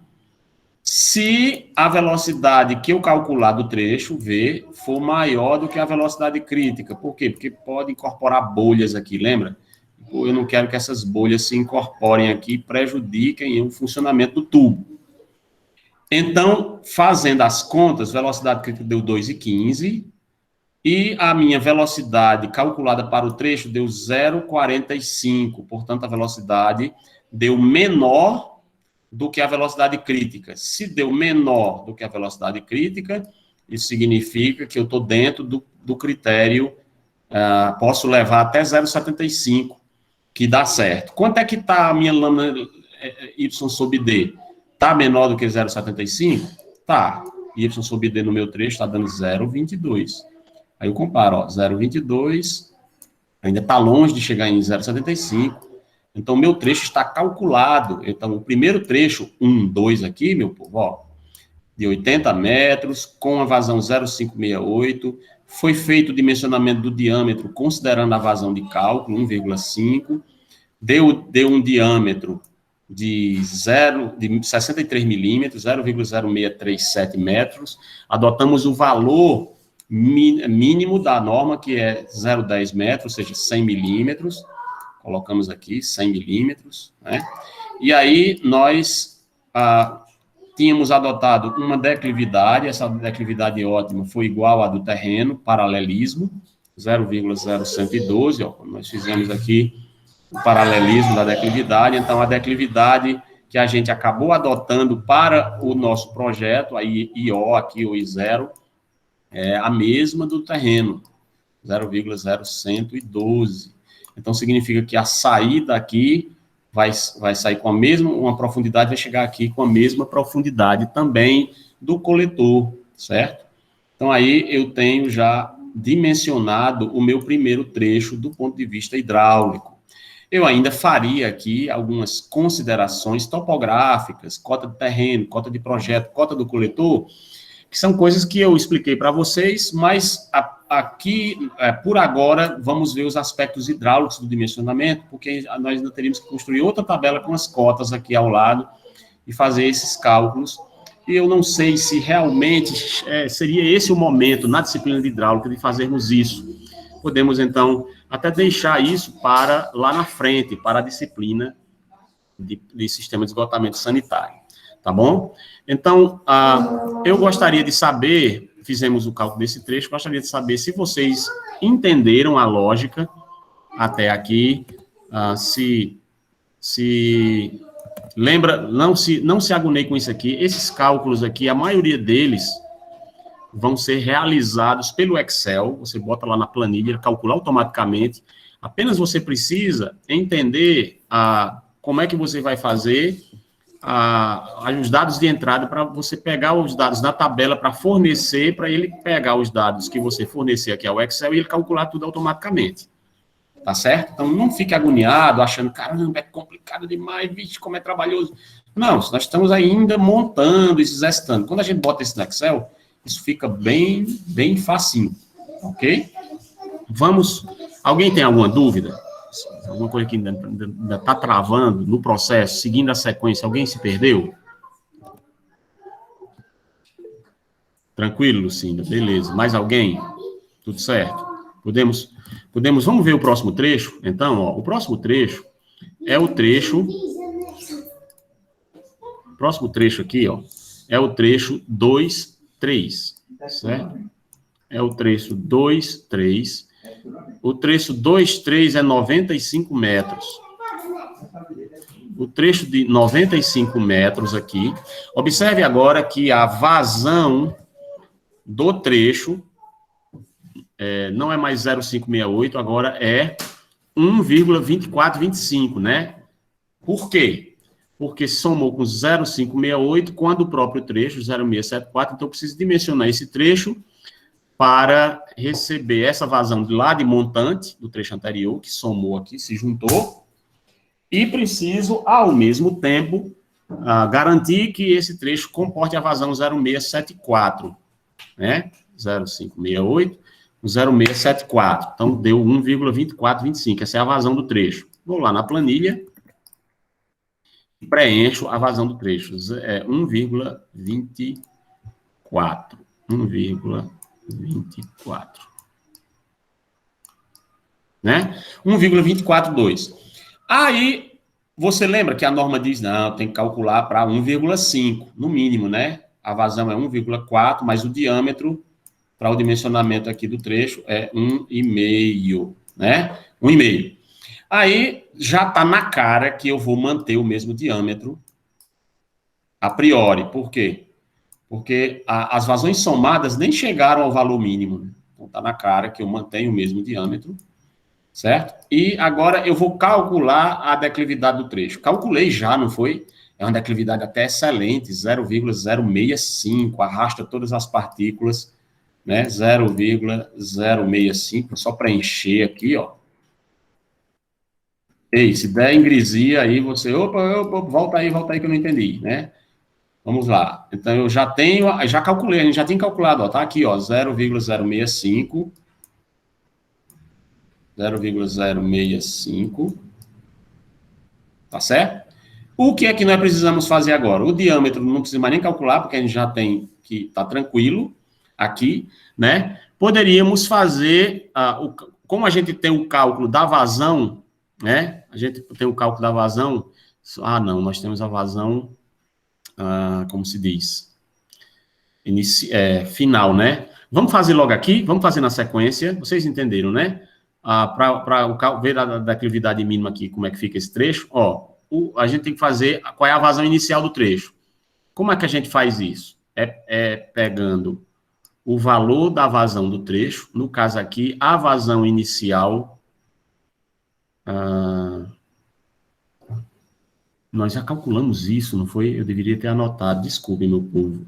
Speaker 1: se a velocidade que eu calcular do trecho, V, for maior do que a velocidade crítica. Por quê? Porque pode incorporar bolhas aqui, lembra? Eu não quero que essas bolhas se incorporem aqui e prejudiquem o funcionamento do tubo. Então, fazendo as contas, velocidade crítica deu 2,15 e a minha velocidade calculada para o trecho deu 0,45. Portanto, a velocidade deu menor do que a velocidade crítica. Se deu menor do que a velocidade crítica, isso significa que eu estou dentro do critério, posso levar até 0,75, que dá certo. Quanto é que está a minha lâmina Y sobre D? Está menor do que 0,75? Tá. y sobre d no meu trecho está dando 0,22. Aí eu comparo, ó, 0,22, ainda está longe de chegar em 0,75. Então, o meu trecho está calculado. Então, o primeiro trecho, 1, 2 aqui, meu povo, ó, de 80 metros, com a vazão 0,568, foi feito o dimensionamento do diâmetro, considerando a vazão de cálculo, 1,5, deu um diâmetro de 63 milímetros, 0,0637 metros, adotamos o valor mínimo da norma, que é 0,10 metros, ou seja, 100 milímetros, colocamos aqui 100 milímetros, né? E aí nós tínhamos adotado uma declividade, essa declividade ótima foi igual à do terreno, paralelismo, 0,0112, ó, nós fizemos aqui o paralelismo da declividade, então a declividade que a gente acabou adotando para o nosso projeto, aí IO aqui, o I0, é a mesma do terreno, 0,0112. Então, significa que a saída aqui vai sair com a mesma, uma profundidade, vai chegar aqui com a mesma profundidade também do coletor, certo? Então, aí eu tenho já dimensionado o meu primeiro trecho do ponto de vista hidráulico. Eu ainda faria aqui algumas considerações topográficas, cota de terreno, cota de projeto, cota do coletor, que são coisas que eu expliquei para vocês, mas aqui, por agora, vamos ver os aspectos hidráulicos do dimensionamento, porque nós ainda teríamos que construir outra tabela com as cotas aqui ao lado e fazer esses cálculos. E eu não sei se realmente seria esse o momento, na disciplina de hidráulica, de fazermos isso. Podemos, então, até deixar isso para lá na frente, para a disciplina de sistema de esgotamento sanitário. Tá bom? Então, eu gostaria de saber, fizemos o cálculo desse trecho, gostaria de saber se vocês entenderam a lógica até aqui, lembra, não se agonie com isso aqui, esses cálculos aqui, a maioria deles vão ser realizados pelo Excel, você bota lá na planilha, ele calcula automaticamente, apenas você precisa entender como é que você vai fazer os dados de entrada para você pegar os dados na tabela para fornecer, para ele pegar os dados que você fornecer aqui ao Excel e ele calcular tudo automaticamente. Tá certo? Então, não fique agoniado, achando, caramba, é complicado demais, vixe, como é trabalhoso. Não, nós estamos ainda montando e exercitando. Quando a gente bota isso no Excel, isso fica bem, bem facinho, ok? Vamos, alguém tem alguma dúvida? Alguma coisa que ainda está travando no processo, seguindo a sequência, alguém se perdeu? Tranquilo, Lucinda? Beleza. Mais alguém? Tudo certo? Podemos, vamos ver o próximo trecho? Então, ó, o próximo trecho é o trecho aqui, ó, é o trecho 2, 3, certo? É o trecho 2, 3. O trecho 2, 3 é 95 metros. O trecho de 95 metros aqui. Observe agora que a vazão do trecho não é mais 0,568, agora é 1,2425, né? Por quê? Porque somou com 0,568 quando o próprio trecho, 0,674, então eu preciso dimensionar esse trecho para receber essa vazão de lá de montante, do trecho anterior, que somou aqui, se juntou, e preciso, ao mesmo tempo, garantir que esse trecho comporte a vazão 0,674, né? 0,568, 0,674. Então, deu 1,2425, essa é a vazão do trecho. Vou lá na planilha e preencho a vazão do trecho. 1,24. 1,24. Né? 1,242. Aí, você lembra que a norma diz, não, tem que calcular para 1,5, no mínimo, né? A vazão é 1,4, mas o diâmetro para o dimensionamento aqui do trecho é 1,5, né? 1,5. Aí, já está na cara que eu vou manter o mesmo diâmetro a priori. Por quê? Porque as vazões somadas nem chegaram ao valor mínimo. Então, está na cara que eu mantenho o mesmo diâmetro, certo? E agora eu vou calcular a declividade do trecho. Calculei já, não foi? é uma declividade até excelente, 0,065, arrasta todas as partículas, né, 0,065, só para encher aqui, ó. Ei, se der ingresia aí, você, opa, volta aí que eu não entendi, né? Vamos lá. Então, eu já tenho, já calculei, a gente já tem calculado, ó, tá aqui, ó, 0,065, 0,065, tá certo? O que é que nós precisamos fazer agora? O diâmetro não precisa mais nem calcular, porque a gente já tem que tá tranquilo aqui, né? Poderíamos fazer, como a gente tem o cálculo da vazão, né? A gente tem o cálculo da vazão, não, nós temos a vazão, como se diz, final, né? Vamos fazer logo aqui, vamos fazer na sequência, vocês entenderam, né? Para ver a declividade mínima aqui, como é que fica esse trecho, ó, a gente tem que fazer qual é a vazão inicial do trecho. Como é que a gente faz isso? Pegando o valor da vazão do trecho, no caso aqui, a vazão inicial, nós já calculamos isso, não foi? Eu deveria ter anotado, desculpe, meu povo.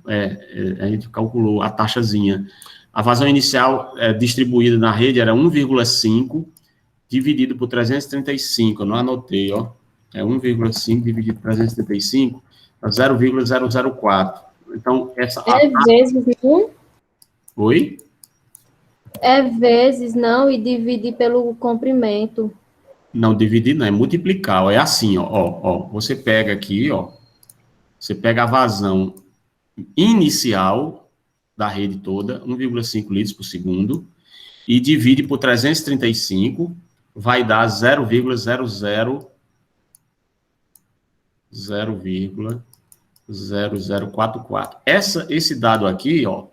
Speaker 1: A gente calculou a taxazinha. A vazão inicial distribuída na rede era 1,5 dividido por 335, eu não anotei, ó. É 1,5 dividido por 335, é 0,004. Então, essa...
Speaker 3: vezes 1?
Speaker 1: Oi?
Speaker 3: Vezes, não, e dividir pelo comprimento.
Speaker 1: Não, dividir não, é multiplicar, ó, é assim, ó, você pega aqui, ó, você pega a vazão inicial da rede toda, 1,5 litros por segundo, e divide por 335, vai dar 0,0044. Esse dado aqui, ó,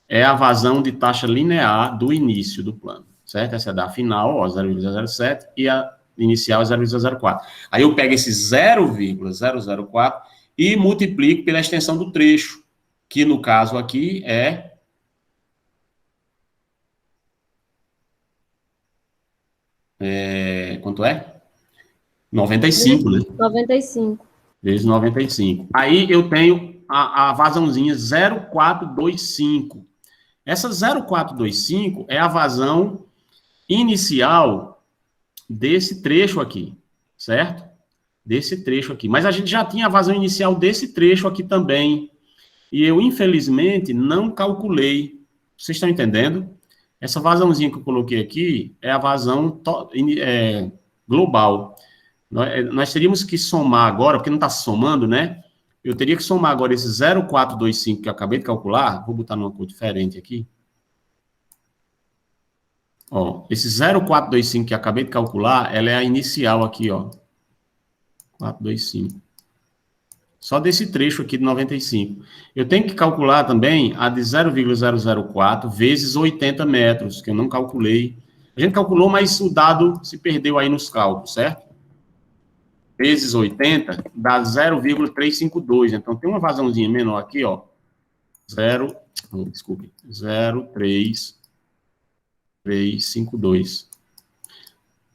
Speaker 1: é a vazão de taxa linear do início do plano, certo? Essa é da final, ó, 0,07, e a inicial é 0,04. Aí eu pego esse 0,004 e multiplico pela extensão do trecho, que no caso aqui quanto é? 95, né?
Speaker 3: 95.
Speaker 1: Vezes 95. Aí eu tenho a vazãozinha 0,425. Essa 0,425 é a vazão inicial desse trecho aqui, certo? Desse trecho aqui. Mas a gente já tinha a vazão inicial desse trecho aqui também. E eu, infelizmente, não calculei. Vocês estão entendendo? Essa vazãozinha que eu coloquei aqui é a vazão global. Nós teríamos que somar agora, porque não está somando, né? Eu teria que somar agora esse 0,425 que eu acabei de calcular. Vou botar numa cor diferente aqui. Ó, esse 0,425 que eu acabei de calcular, ela é a inicial aqui, ó. 425. Só desse trecho aqui de 95. Eu tenho que calcular também a de 0,004 vezes 80 metros, que eu não calculei. A gente calculou, mas o dado se perdeu aí nos cálculos, certo? Vezes 80 dá 0,352. Então, tem uma vazãozinha menor aqui, ó. 0,352.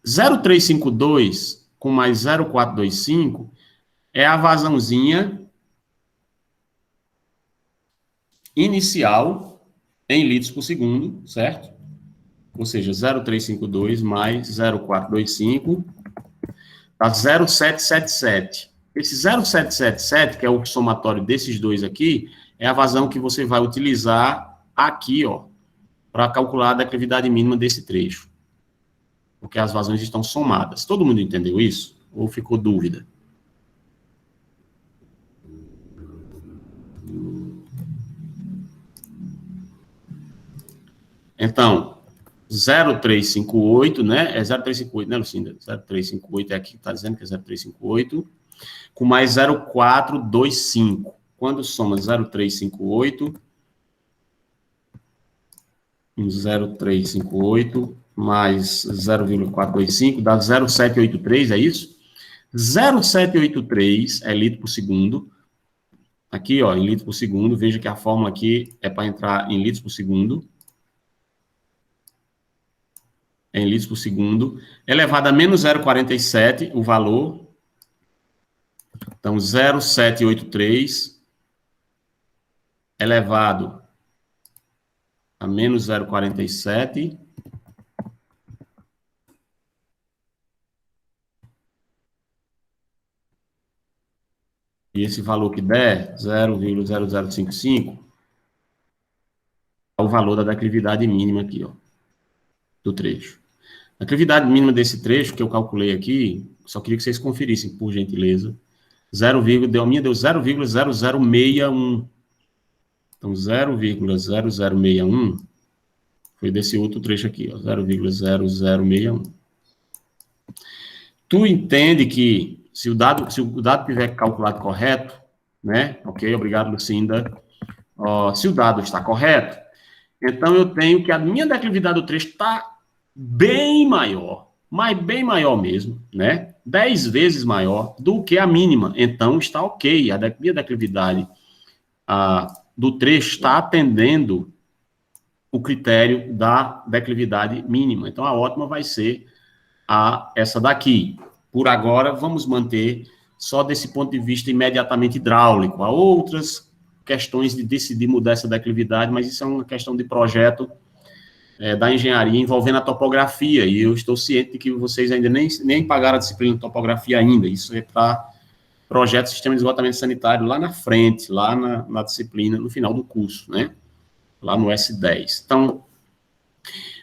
Speaker 1: 0,352 com mais 0,425 é a vazãozinha inicial em litros por segundo, certo? Ou seja, 0,352 mais 0,425 dá 0,777. Esse 0,777, que é o somatório desses dois aqui, é a vazão que você vai utilizar aqui, ó, para calcular a declividade mínima desse trecho. Porque as vazões estão somadas. Todo mundo entendeu isso? Ou ficou dúvida? Então, 0,358, né? É 0,358, né, Lucinda? 0,358 é aqui que está dizendo que é 0,358, com mais 0,425. Quando soma 0,358, 0,358 mais 0,425 dá 0,783, é isso? 0,783 é litro por segundo. Aqui, ó, em litros por segundo, veja que a fórmula aqui é para entrar em litros por segundo. Em litros por segundo, elevado a menos 0,47, o valor. Então, 0,783 elevado a menos 0,47. E esse valor que der, 0,0055, é o valor da declividade mínima aqui, ó, do trecho. A declividade mínima desse trecho, que eu calculei aqui, só queria que vocês conferissem, por gentileza, a minha deu 0,0061. Então, 0,0061 foi desse outro trecho aqui, ó, 0,0061. Tu entende que se o dado tiver calculado correto, né? Ok, obrigado, Lucinda. Se o dado está correto, então eu tenho que a minha declividade do trecho está bem maior, mas bem maior mesmo, né? 10 vezes maior do que a mínima. Então está ok, a minha declividade do trecho está atendendo o critério da declividade mínima. Então a ótima vai ser essa daqui. Por agora, vamos manter só desse ponto de vista imediatamente hidráulico. Há outras questões de decidir mudar essa declividade, mas isso é uma questão de projeto da engenharia envolvendo a topografia, e eu estou ciente de que vocês ainda nem pagaram a disciplina de topografia ainda. Isso é para projeto de sistema de esgotamento sanitário lá na frente, lá na disciplina, no final do curso, né? Lá no S10. Então,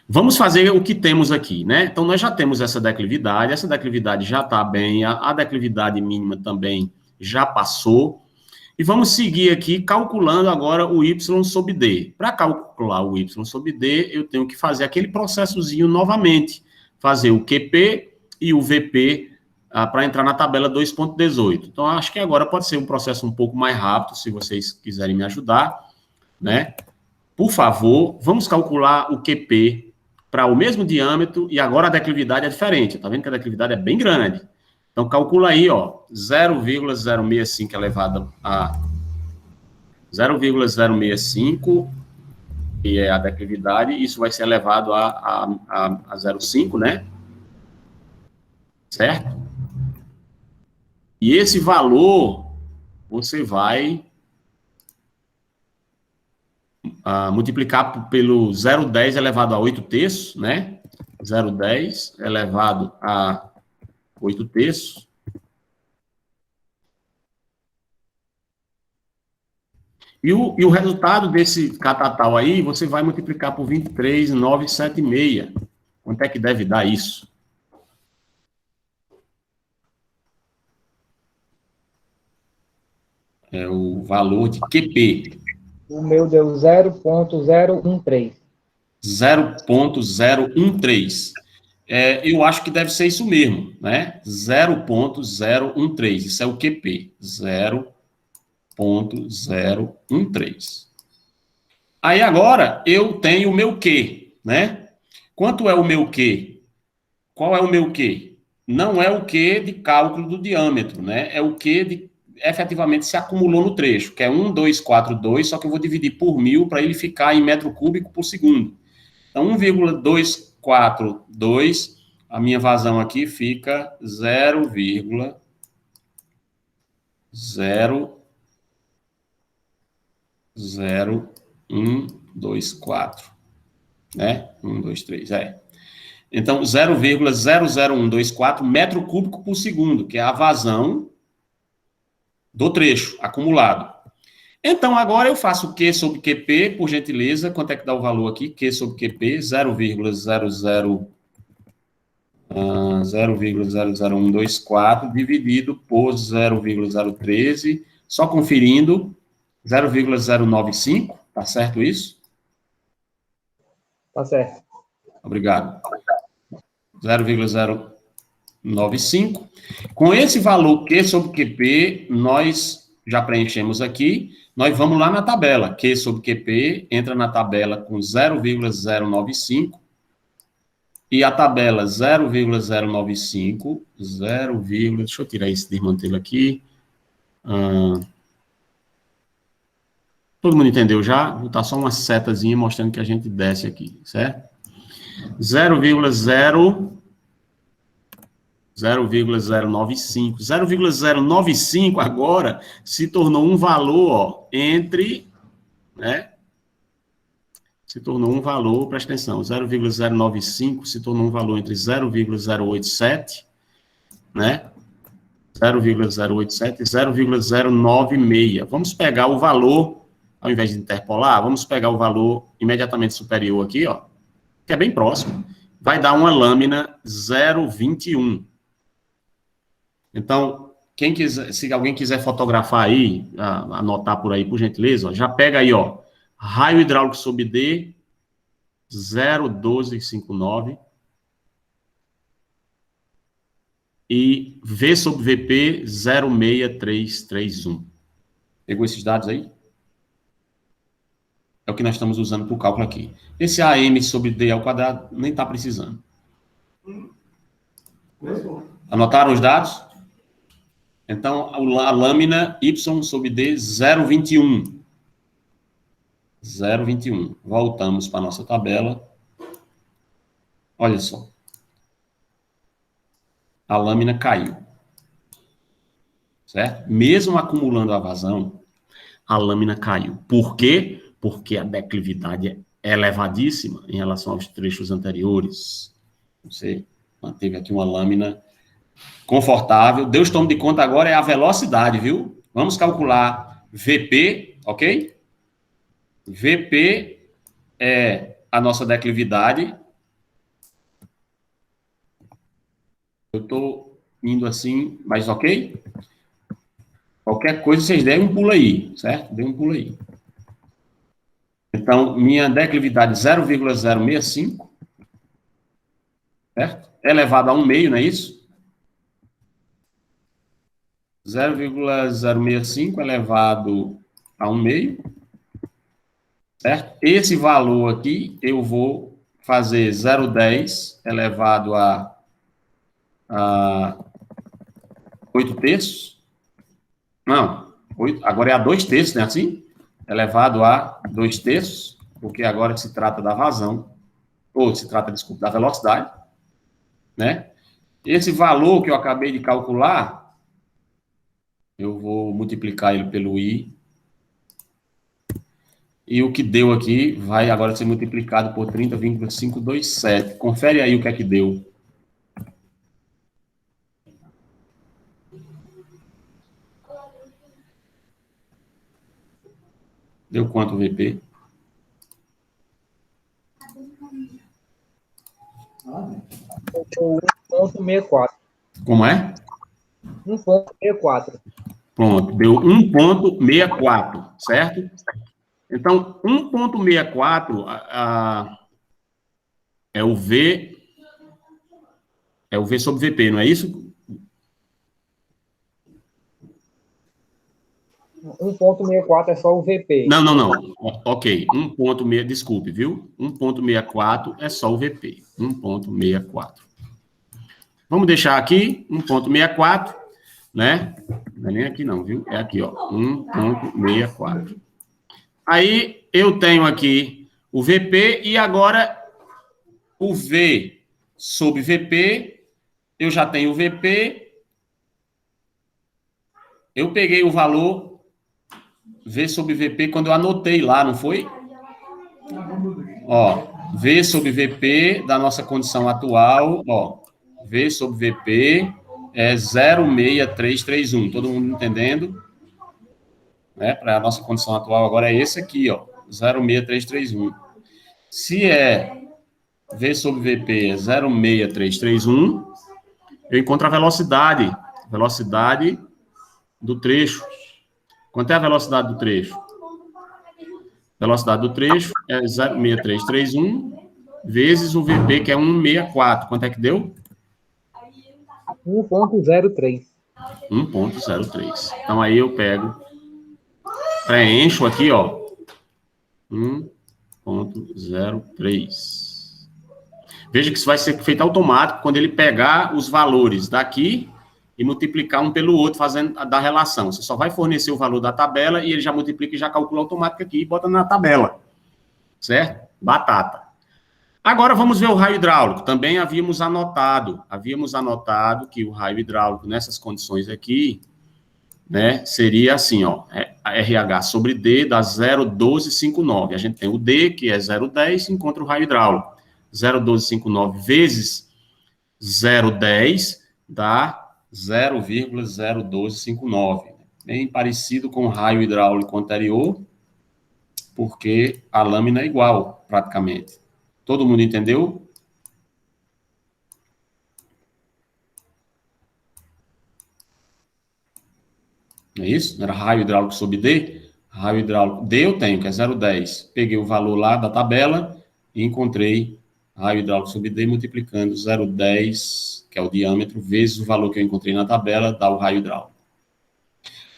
Speaker 1: vamos fazer o que temos aqui, né? Então, nós já temos essa declividade já está bem, a declividade mínima também já passou, e vamos seguir aqui calculando agora o Y sobre D. Para calcular o Y sobre D, eu tenho que fazer aquele processozinho novamente, fazer o QP e o VP para entrar na tabela 2.18. Então, acho que agora pode ser um processo um pouco mais rápido, se vocês quiserem me ajudar, né? Por favor, vamos calcular o QP para o mesmo diâmetro, e agora a declividade é diferente. Está vendo que a declividade é bem grande. Então, calcula aí, ó, 0,065 elevado a 0,065, que é a declividade, isso vai ser elevado a 0,5, né? Certo? E esse valor, você vai multiplicar pelo 0,10 elevado a 8 terços, né? 0,10 elevado a 8 terços. E o resultado desse catatal aí, você vai multiplicar por 23,976. Quanto é que deve dar isso? É o valor de QP.
Speaker 2: O meu deu 0,013.
Speaker 1: 0,013. Eu acho que deve ser isso mesmo, né? 0,013. Isso é o QP. 0,013. Aí agora eu tenho o meu Q, né? Quanto é o meu Q? Qual é o meu Q? Não é o Q de cálculo do diâmetro, né? É o Q de efetivamente se acumulou no trecho, que é 1,242, só que eu vou dividir por 1000 para ele ficar em metro cúbico por segundo. Então, 1,242, a minha vazão aqui fica 0,00124, né? 1, 2, 3, Então, 0,00124 metro cúbico por segundo, que é a vazão do trecho acumulado. Então, agora eu faço Q sobre QP, por gentileza. Quanto é que dá o valor aqui? Q sobre QP, 0,00124 dividido por 0,013, só conferindo, 0,095, tá certo isso?
Speaker 2: Tá certo.
Speaker 1: Obrigado. 0,095. Com esse valor Q sobre QP, nós já preenchemos aqui. Nós vamos lá na tabela. Q sobre QP entra na tabela com 0,095. E a tabela 0,095, deixa eu tirar esse desmantelo aqui. Todo mundo entendeu já? Vou botar só uma setazinha mostrando que a gente desce aqui, certo? 0,0 0,095. 0,095 agora se tornou um valor, ó, entre, né? Se tornou um valor, presta atenção, 0,095 se tornou um valor entre 0,087, né? 0,087 e 0,096. Vamos pegar o valor, ao invés de interpolar, vamos pegar o valor imediatamente superior aqui, ó, que é bem próximo. Vai dar uma lâmina 0,21. Então, quem quiser, se alguém quiser fotografar aí, anotar por aí, por gentileza, ó, já pega aí, ó, raio hidráulico sob D, 0,1259, e V sobre VP, 0,6331. Pegou esses dados aí? É o que nós estamos usando para o cálculo aqui. Esse AM sobre D ao quadrado nem está precisando. Anotaram os dados? Então, a lâmina Y sobre D, 0,21. 0,21. Voltamos para a nossa tabela. Olha só. A lâmina caiu. Certo? Mesmo acumulando a vazão, a lâmina caiu. Por quê? Porque a declividade é elevadíssima em relação aos trechos anteriores. Você manteve aqui uma lâmina confortável. Deus tome de conta agora é a velocidade, viu? Vamos calcular VP, ok? VP é a nossa declividade. Eu estou indo assim, mas ok? Qualquer coisa, vocês deem um pulo aí, certo? Dê um pulo aí. Então, minha declividade 0,065, certo? Elevado a 1 meio, não é isso? 0,065 elevado a 1 meio, certo? Esse valor aqui, eu vou fazer 0,10 elevado a 8 terços. Não, 8, agora é a 2 terços, não é assim? Elevado a 2 terços, porque agora se trata da vazão, ou se trata, desculpa, da velocidade, né? Esse valor que eu acabei de calcular, eu vou multiplicar ele pelo I, e o que deu aqui vai agora ser multiplicado por 30,527. Confere aí o que é que deu. Deu quanto o VP?
Speaker 2: 1,64.
Speaker 1: Como é?
Speaker 2: 1,64.
Speaker 1: Pronto, deu 1,64, certo? Então, 1,64 é o V sobre VP, não é isso?
Speaker 2: 1,64 é só o VP.
Speaker 1: Não. Ok, 1,6, desculpe, viu? 1,64 é só o VP. 1,64. Vamos deixar aqui 1,64, né? Não é nem aqui não, viu? É aqui, ó, 1,64. Aí eu tenho aqui o VP e agora o V sobre VP, eu já tenho o VP, eu peguei o valor V sobre VP quando eu anotei lá, não foi? Ó, V sobre VP da nossa condição atual, ó, V sobre VP é 0,6331. Todo mundo entendendo? Né? Para a nossa condição atual agora é esse aqui, ó, 0,6331. Se é V sobre VP é 0,6331, eu encontro a velocidade do trecho. Quanto é a velocidade do trecho? Velocidade do trecho é 0,6331 vezes o VP, que é 1,64. Quanto é que deu?
Speaker 2: 1,03.
Speaker 1: 1,03. Então, aí eu pego, preencho aqui, ó, 1,03. Veja que isso vai ser feito automático quando ele pegar os valores daqui e multiplicar um pelo outro, fazendo da relação. Você só vai fornecer o valor da tabela e ele já multiplica e já calcula automático aqui e bota na tabela. Certo? Batata. Agora vamos ver o raio hidráulico. Também havíamos anotado que o raio hidráulico nessas condições aqui, né, seria assim, ó, RH sobre D dá 0,1259. A gente tem o D, que é 0,10, encontra o raio hidráulico. 0,1259 vezes 0,10 dá 0,01259. Bem parecido com o raio hidráulico anterior, porque a lâmina é igual, praticamente. Todo mundo entendeu? Não é isso? Não era raio hidráulico sobre D? Raio hidráulico D eu tenho, que é 0,10. Peguei o valor lá da tabela e encontrei raio hidráulico sobre D multiplicando 0,10, que é o diâmetro, vezes o valor que eu encontrei na tabela, dá o raio hidráulico.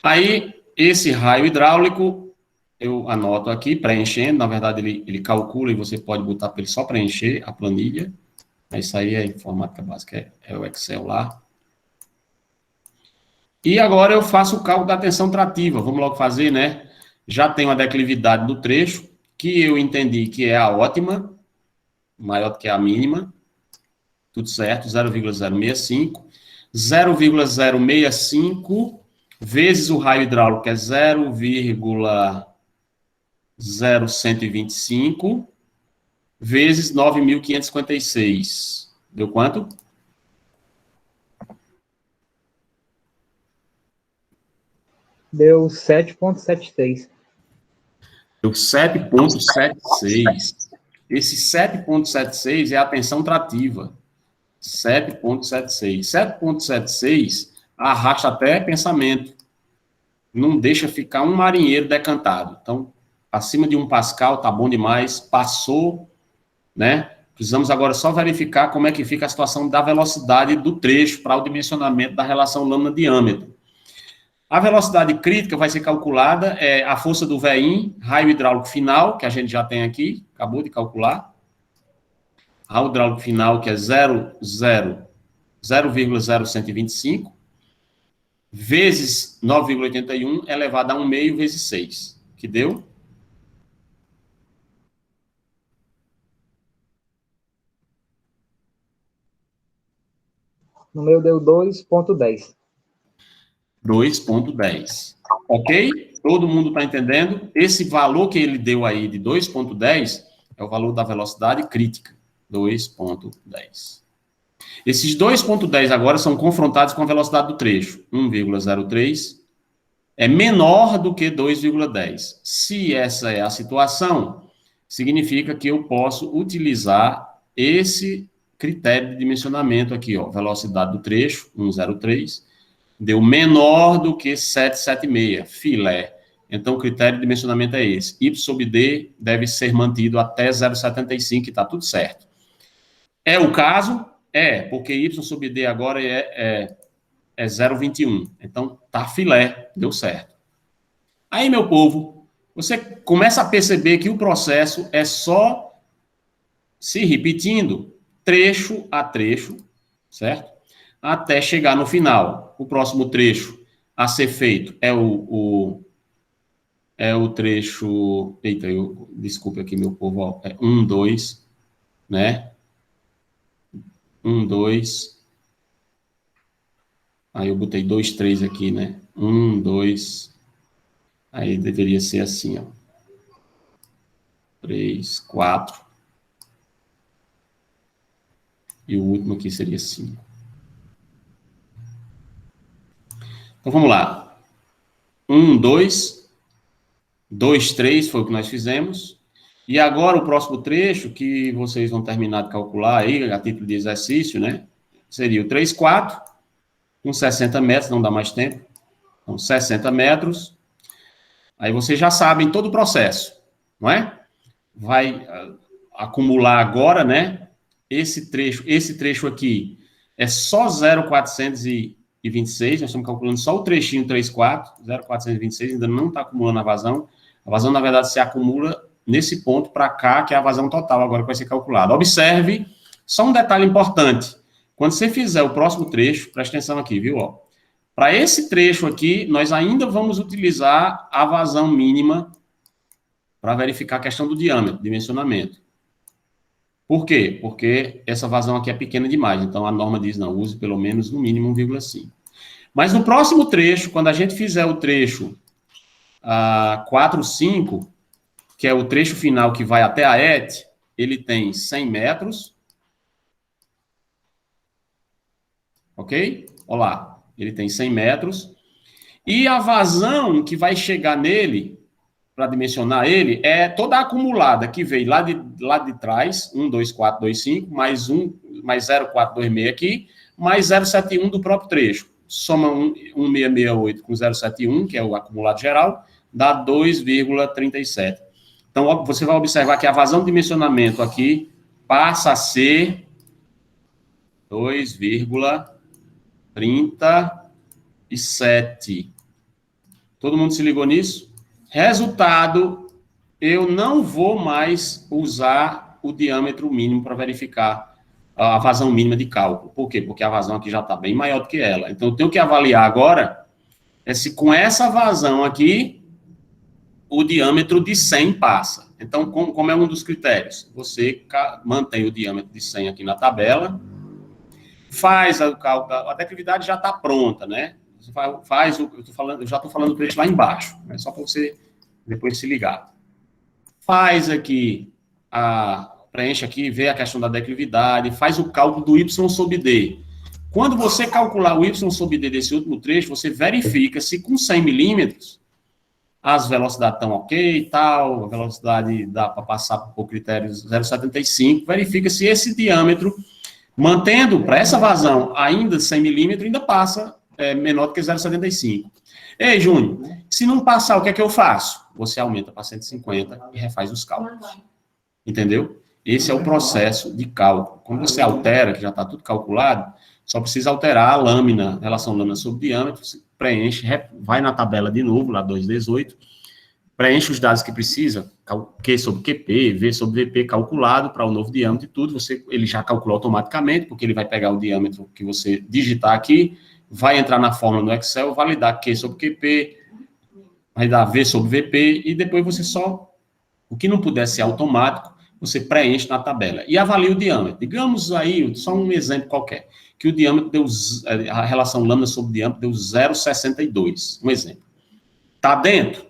Speaker 1: Aí, esse raio hidráulico, eu anoto aqui, preenchendo. Na verdade, ele calcula e você pode botar para ele só preencher a planilha. Isso aí é informática básica, é o Excel lá. E agora eu faço o cálculo da tensão trativa. Vamos logo fazer, né? Já tenho a declividade do trecho, que eu entendi que é a ótima, maior do que a mínima. Tudo certo, 0,065. 0,065 vezes o raio hidráulico, que é 0,0125, vezes 9.556. Deu quanto?
Speaker 2: Deu 7,76.
Speaker 1: Deu 7,76. Esse 7,76 é a tensão trativa. 7,76. 7,76 arrasta até pensamento. Não deixa ficar um marinheiro decantado. Então, acima de 1 Pascal, tá bom demais. Passou, né? Precisamos agora só verificar como é que fica a situação da velocidade do trecho para o dimensionamento da relação lâmina-diâmetro. A velocidade crítica vai ser calculada, a força do VIN, raio hidráulico final, que a gente já tem aqui, acabou de calcular. Raio hidráulico final, que é 0,0125, vezes 9,81, elevado a 1 meio vezes 6, que deu?
Speaker 2: No meu deu 2,10.
Speaker 1: 2,10. Ok? Todo mundo está entendendo? Esse valor que ele deu aí de 2,10 é o valor da velocidade crítica. 2,10. Esses 2,10 agora são confrontados com a velocidade do trecho. 1,03 é menor do que 2,10. Se essa é a situação, significa que eu posso utilizar esse critério de dimensionamento aqui, ó, velocidade do trecho, 1,03, deu menor do que 7,76, filé. Então, o critério de dimensionamento é esse. Y sobre D deve ser mantido até 0,75, e está tudo certo. É o caso? É, porque Y sobre D agora é 0,21. Então, tá filé, deu certo. Aí, meu povo, você começa a perceber que o processo é só se repetindo, trecho a trecho, certo? Até chegar no final. O próximo trecho a ser feito é o trecho... Eita, desculpe aqui, meu povo, ó, é 1, 2, né? 1, 2... Aí eu botei 2, 3 aqui, né? 1, 2... Aí deveria ser assim, ó. 3, 4. E o último aqui seria 5. Então, vamos lá. 1, 2. 2, 3 foi o que nós fizemos. E agora o próximo trecho, que vocês vão terminar de calcular aí, a título de exercício, né? Seria o 3, 4, com 60 metros, não dá mais tempo. Então, 60 metros. Aí vocês já sabem todo o processo, não é? Vai acumular agora, né? Esse trecho aqui é só 0,426, nós estamos calculando só o trechinho 3,4, 0,426, ainda não está acumulando a vazão. A vazão, na verdade, se acumula nesse ponto para cá, que é a vazão total agora que vai ser calculada. Observe, só um detalhe importante. Quando você fizer o próximo trecho, presta atenção aqui, viu? Para esse trecho aqui, nós ainda vamos utilizar a vazão mínima para verificar a questão do diâmetro, dimensionamento. Por quê? Porque essa vazão aqui é pequena demais, então a norma diz, não, use pelo menos no mínimo 1,5. Mas no próximo trecho, quando a gente fizer o trecho 4, 5, que é o trecho final que vai até a ET, ele tem 100 metros, ok? Olha lá, ele tem 100 metros, e a vazão que vai chegar nele, para dimensionar ele, é toda a acumulada, que veio lá de trás, 12425, mais 0426 aqui, mais 071 do próprio trecho. Soma 1668 com 071, que é o acumulado geral, dá 2,37. Então, você vai observar que a vazão de dimensionamento aqui passa a ser 2,37. Todo mundo se ligou nisso? Resultado, eu não vou mais usar o diâmetro mínimo para verificar a vazão mínima de cálculo. Por quê? Porque a vazão aqui já está bem maior do que ela. Então, eu tenho que avaliar agora se com essa vazão aqui, o diâmetro de 100 passa. Então, como é um dos critérios? Você mantém o diâmetro de 100 aqui na tabela, faz o cálculo, a declividade já está pronta, né? Você faz eu já estou falando do trecho lá embaixo, né? Só para você depois se ligar. Faz aqui, preenche aqui, vê a questão da declividade, faz o cálculo do Y sobre D. Quando você calcular o Y sobre D desse último trecho, você verifica se com 100 milímetros as velocidades estão ok e tal, a velocidade dá para passar por critérios 0,75, verifica se esse diâmetro, mantendo para essa vazão ainda 100 milímetros, ainda passa menor do que 0,75. Ei, Júnior, se não passar, o que é que eu faço? Você aumenta para 150 e refaz os cálculos. Entendeu? Esse é o processo de cálculo. Quando você altera, que já está tudo calculado, só precisa alterar a lâmina, relação lâmina sobre diâmetro, você preenche, vai na tabela de novo, lá 218, preenche os dados que precisa, Q sobre QP, V sobre VP calculado para o novo diâmetro e tudo, ele já calculou automaticamente, porque ele vai pegar o diâmetro que você digitar aqui, vai entrar na fórmula no Excel, validar Q sobre QP, vai dar V sobre VP, e depois você o que não puder ser automático, você preenche na tabela. E avalia o diâmetro. Digamos aí, só um exemplo qualquer, que o diâmetro a relação lâmina sobre diâmetro deu 0,62. Um exemplo. Tá dentro?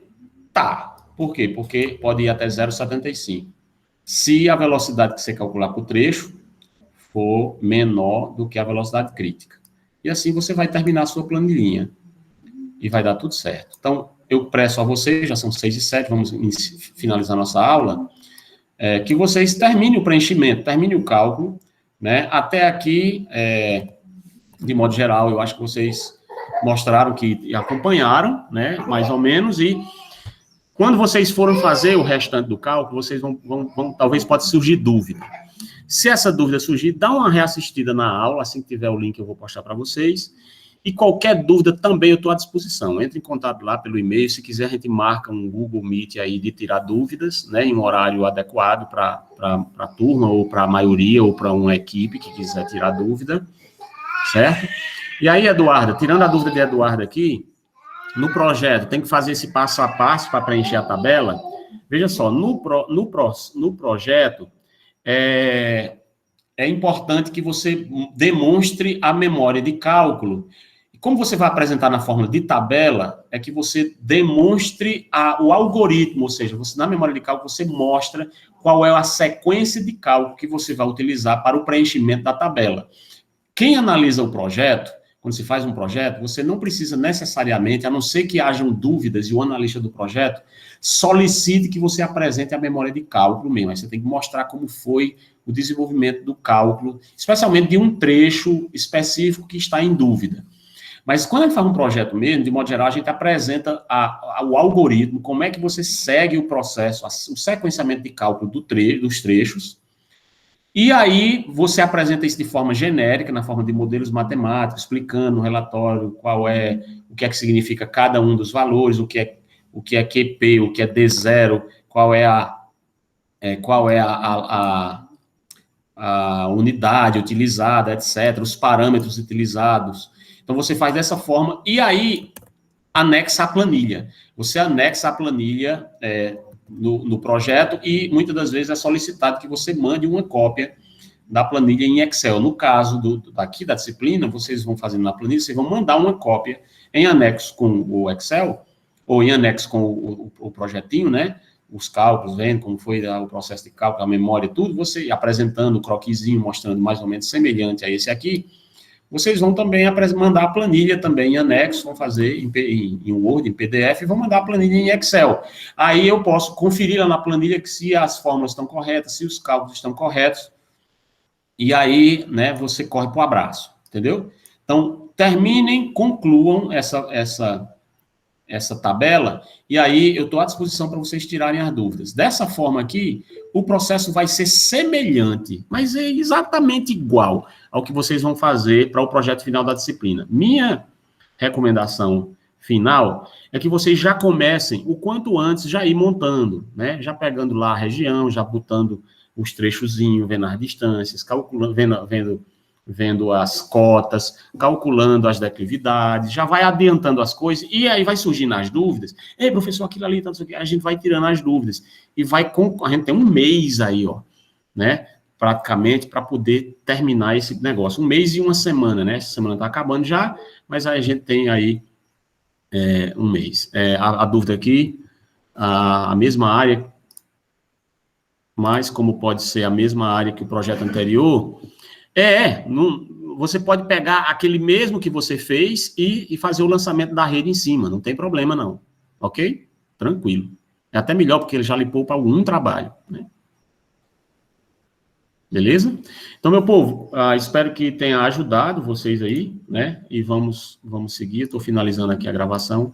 Speaker 1: Tá. Por quê? Porque pode ir até 0,75. Se a velocidade que você calcular para o trecho for menor do que a velocidade crítica. E assim você vai terminar a sua planilhinha. E vai dar tudo certo. Então, eu peço a vocês, já são 6h07, vamos finalizar nossa aula, que vocês terminem o preenchimento, terminem o cálculo, né? Até aqui, de modo geral, eu acho que vocês mostraram que acompanharam, né? Mais ou menos, e quando vocês forem fazer o restante do cálculo, vocês talvez pode surgir dúvida. Se essa dúvida surgir, dá uma reassistida na aula, assim que tiver o link eu vou postar para vocês. E qualquer dúvida também eu estou à disposição. Entre em contato lá pelo e-mail, se quiser a gente marca um Google Meet aí de tirar dúvidas, né, em um horário adequado para a turma, ou para a maioria, ou para uma equipe que quiser tirar dúvida, certo? E aí, Eduarda, tirando a dúvida de Eduarda aqui, no projeto, tem que fazer esse passo a passo para preencher a tabela. Veja só, no projeto, é importante que você demonstre a memória de cálculo. E como você vai apresentar na fórmula de tabela, é que você demonstre o algoritmo, ou seja, na memória de cálculo você mostra qual é a sequência de cálculo que você vai utilizar para o preenchimento da tabela. Quem analisa o projeto, quando se faz um projeto, você não precisa necessariamente, a não ser que hajam dúvidas e o analista do projeto solicite que você apresente a memória de cálculo mesmo. Aí você tem que mostrar como foi o desenvolvimento do cálculo, especialmente de um trecho específico que está em dúvida. Mas quando a gente faz um projeto mesmo, de modo geral, a gente apresenta o algoritmo, como é que você segue o processo, o sequenciamento de cálculo dos trechos, e aí você apresenta isso de forma genérica, na forma de modelos matemáticos, explicando no relatório o que é que significa cada um dos valores, o que é QP, o que é D0, qual é a unidade utilizada, etc., os parâmetros utilizados. Então, você faz dessa forma, e aí anexa a planilha. Você anexa a planilha no projeto, e muitas das vezes é solicitado que você mande uma cópia da planilha em Excel. No caso daqui da disciplina, vocês vão fazendo na planilha, vocês vão mandar uma cópia em anexo com o Excel, ou em anexo com o projetinho, né? Os cálculos, vendo como foi o processo de cálculo, a memória, tudo, você apresentando o croquisinho, mostrando mais ou menos semelhante a esse aqui, vocês vão também mandar a planilha também em anexo, vão fazer em Word, em PDF, e vão mandar a planilha em Excel. Aí eu posso conferir lá na planilha que se as fórmulas estão corretas, se os cálculos estão corretos, e aí, né, você corre para o abraço, entendeu? Então, terminem, concluam essa tabela, e aí eu estou à disposição para vocês tirarem as dúvidas. Dessa forma aqui, o processo vai ser semelhante, mas é exatamente igual ao que vocês vão fazer para o projeto final da disciplina. Minha recomendação final é que vocês já comecem o quanto antes, já ir montando, né? Já pegando lá a região, já botando os trechozinhos, vendo as distâncias, calculando, vendo as cotas, calculando as declividades, já vai adiantando as coisas, e aí vai surgindo as dúvidas. Ei, professor, aquilo ali, tanto aqui, a gente vai tirando as dúvidas, e a gente tem um mês aí, ó, né, praticamente, para poder terminar esse negócio. Um mês e uma semana, né, essa semana está acabando já, mas aí a gente tem aí um mês. A dúvida aqui, a mesma área, mas como pode ser a mesma área que o projeto anterior, você pode pegar aquele mesmo que você fez e fazer o lançamento da rede em cima, não tem problema não, ok? Tranquilo. É até melhor, porque ele já lhe poupa algum trabalho, né? Beleza? Então, meu povo, espero que tenha ajudado vocês aí, né? E vamos seguir, estou finalizando aqui a gravação.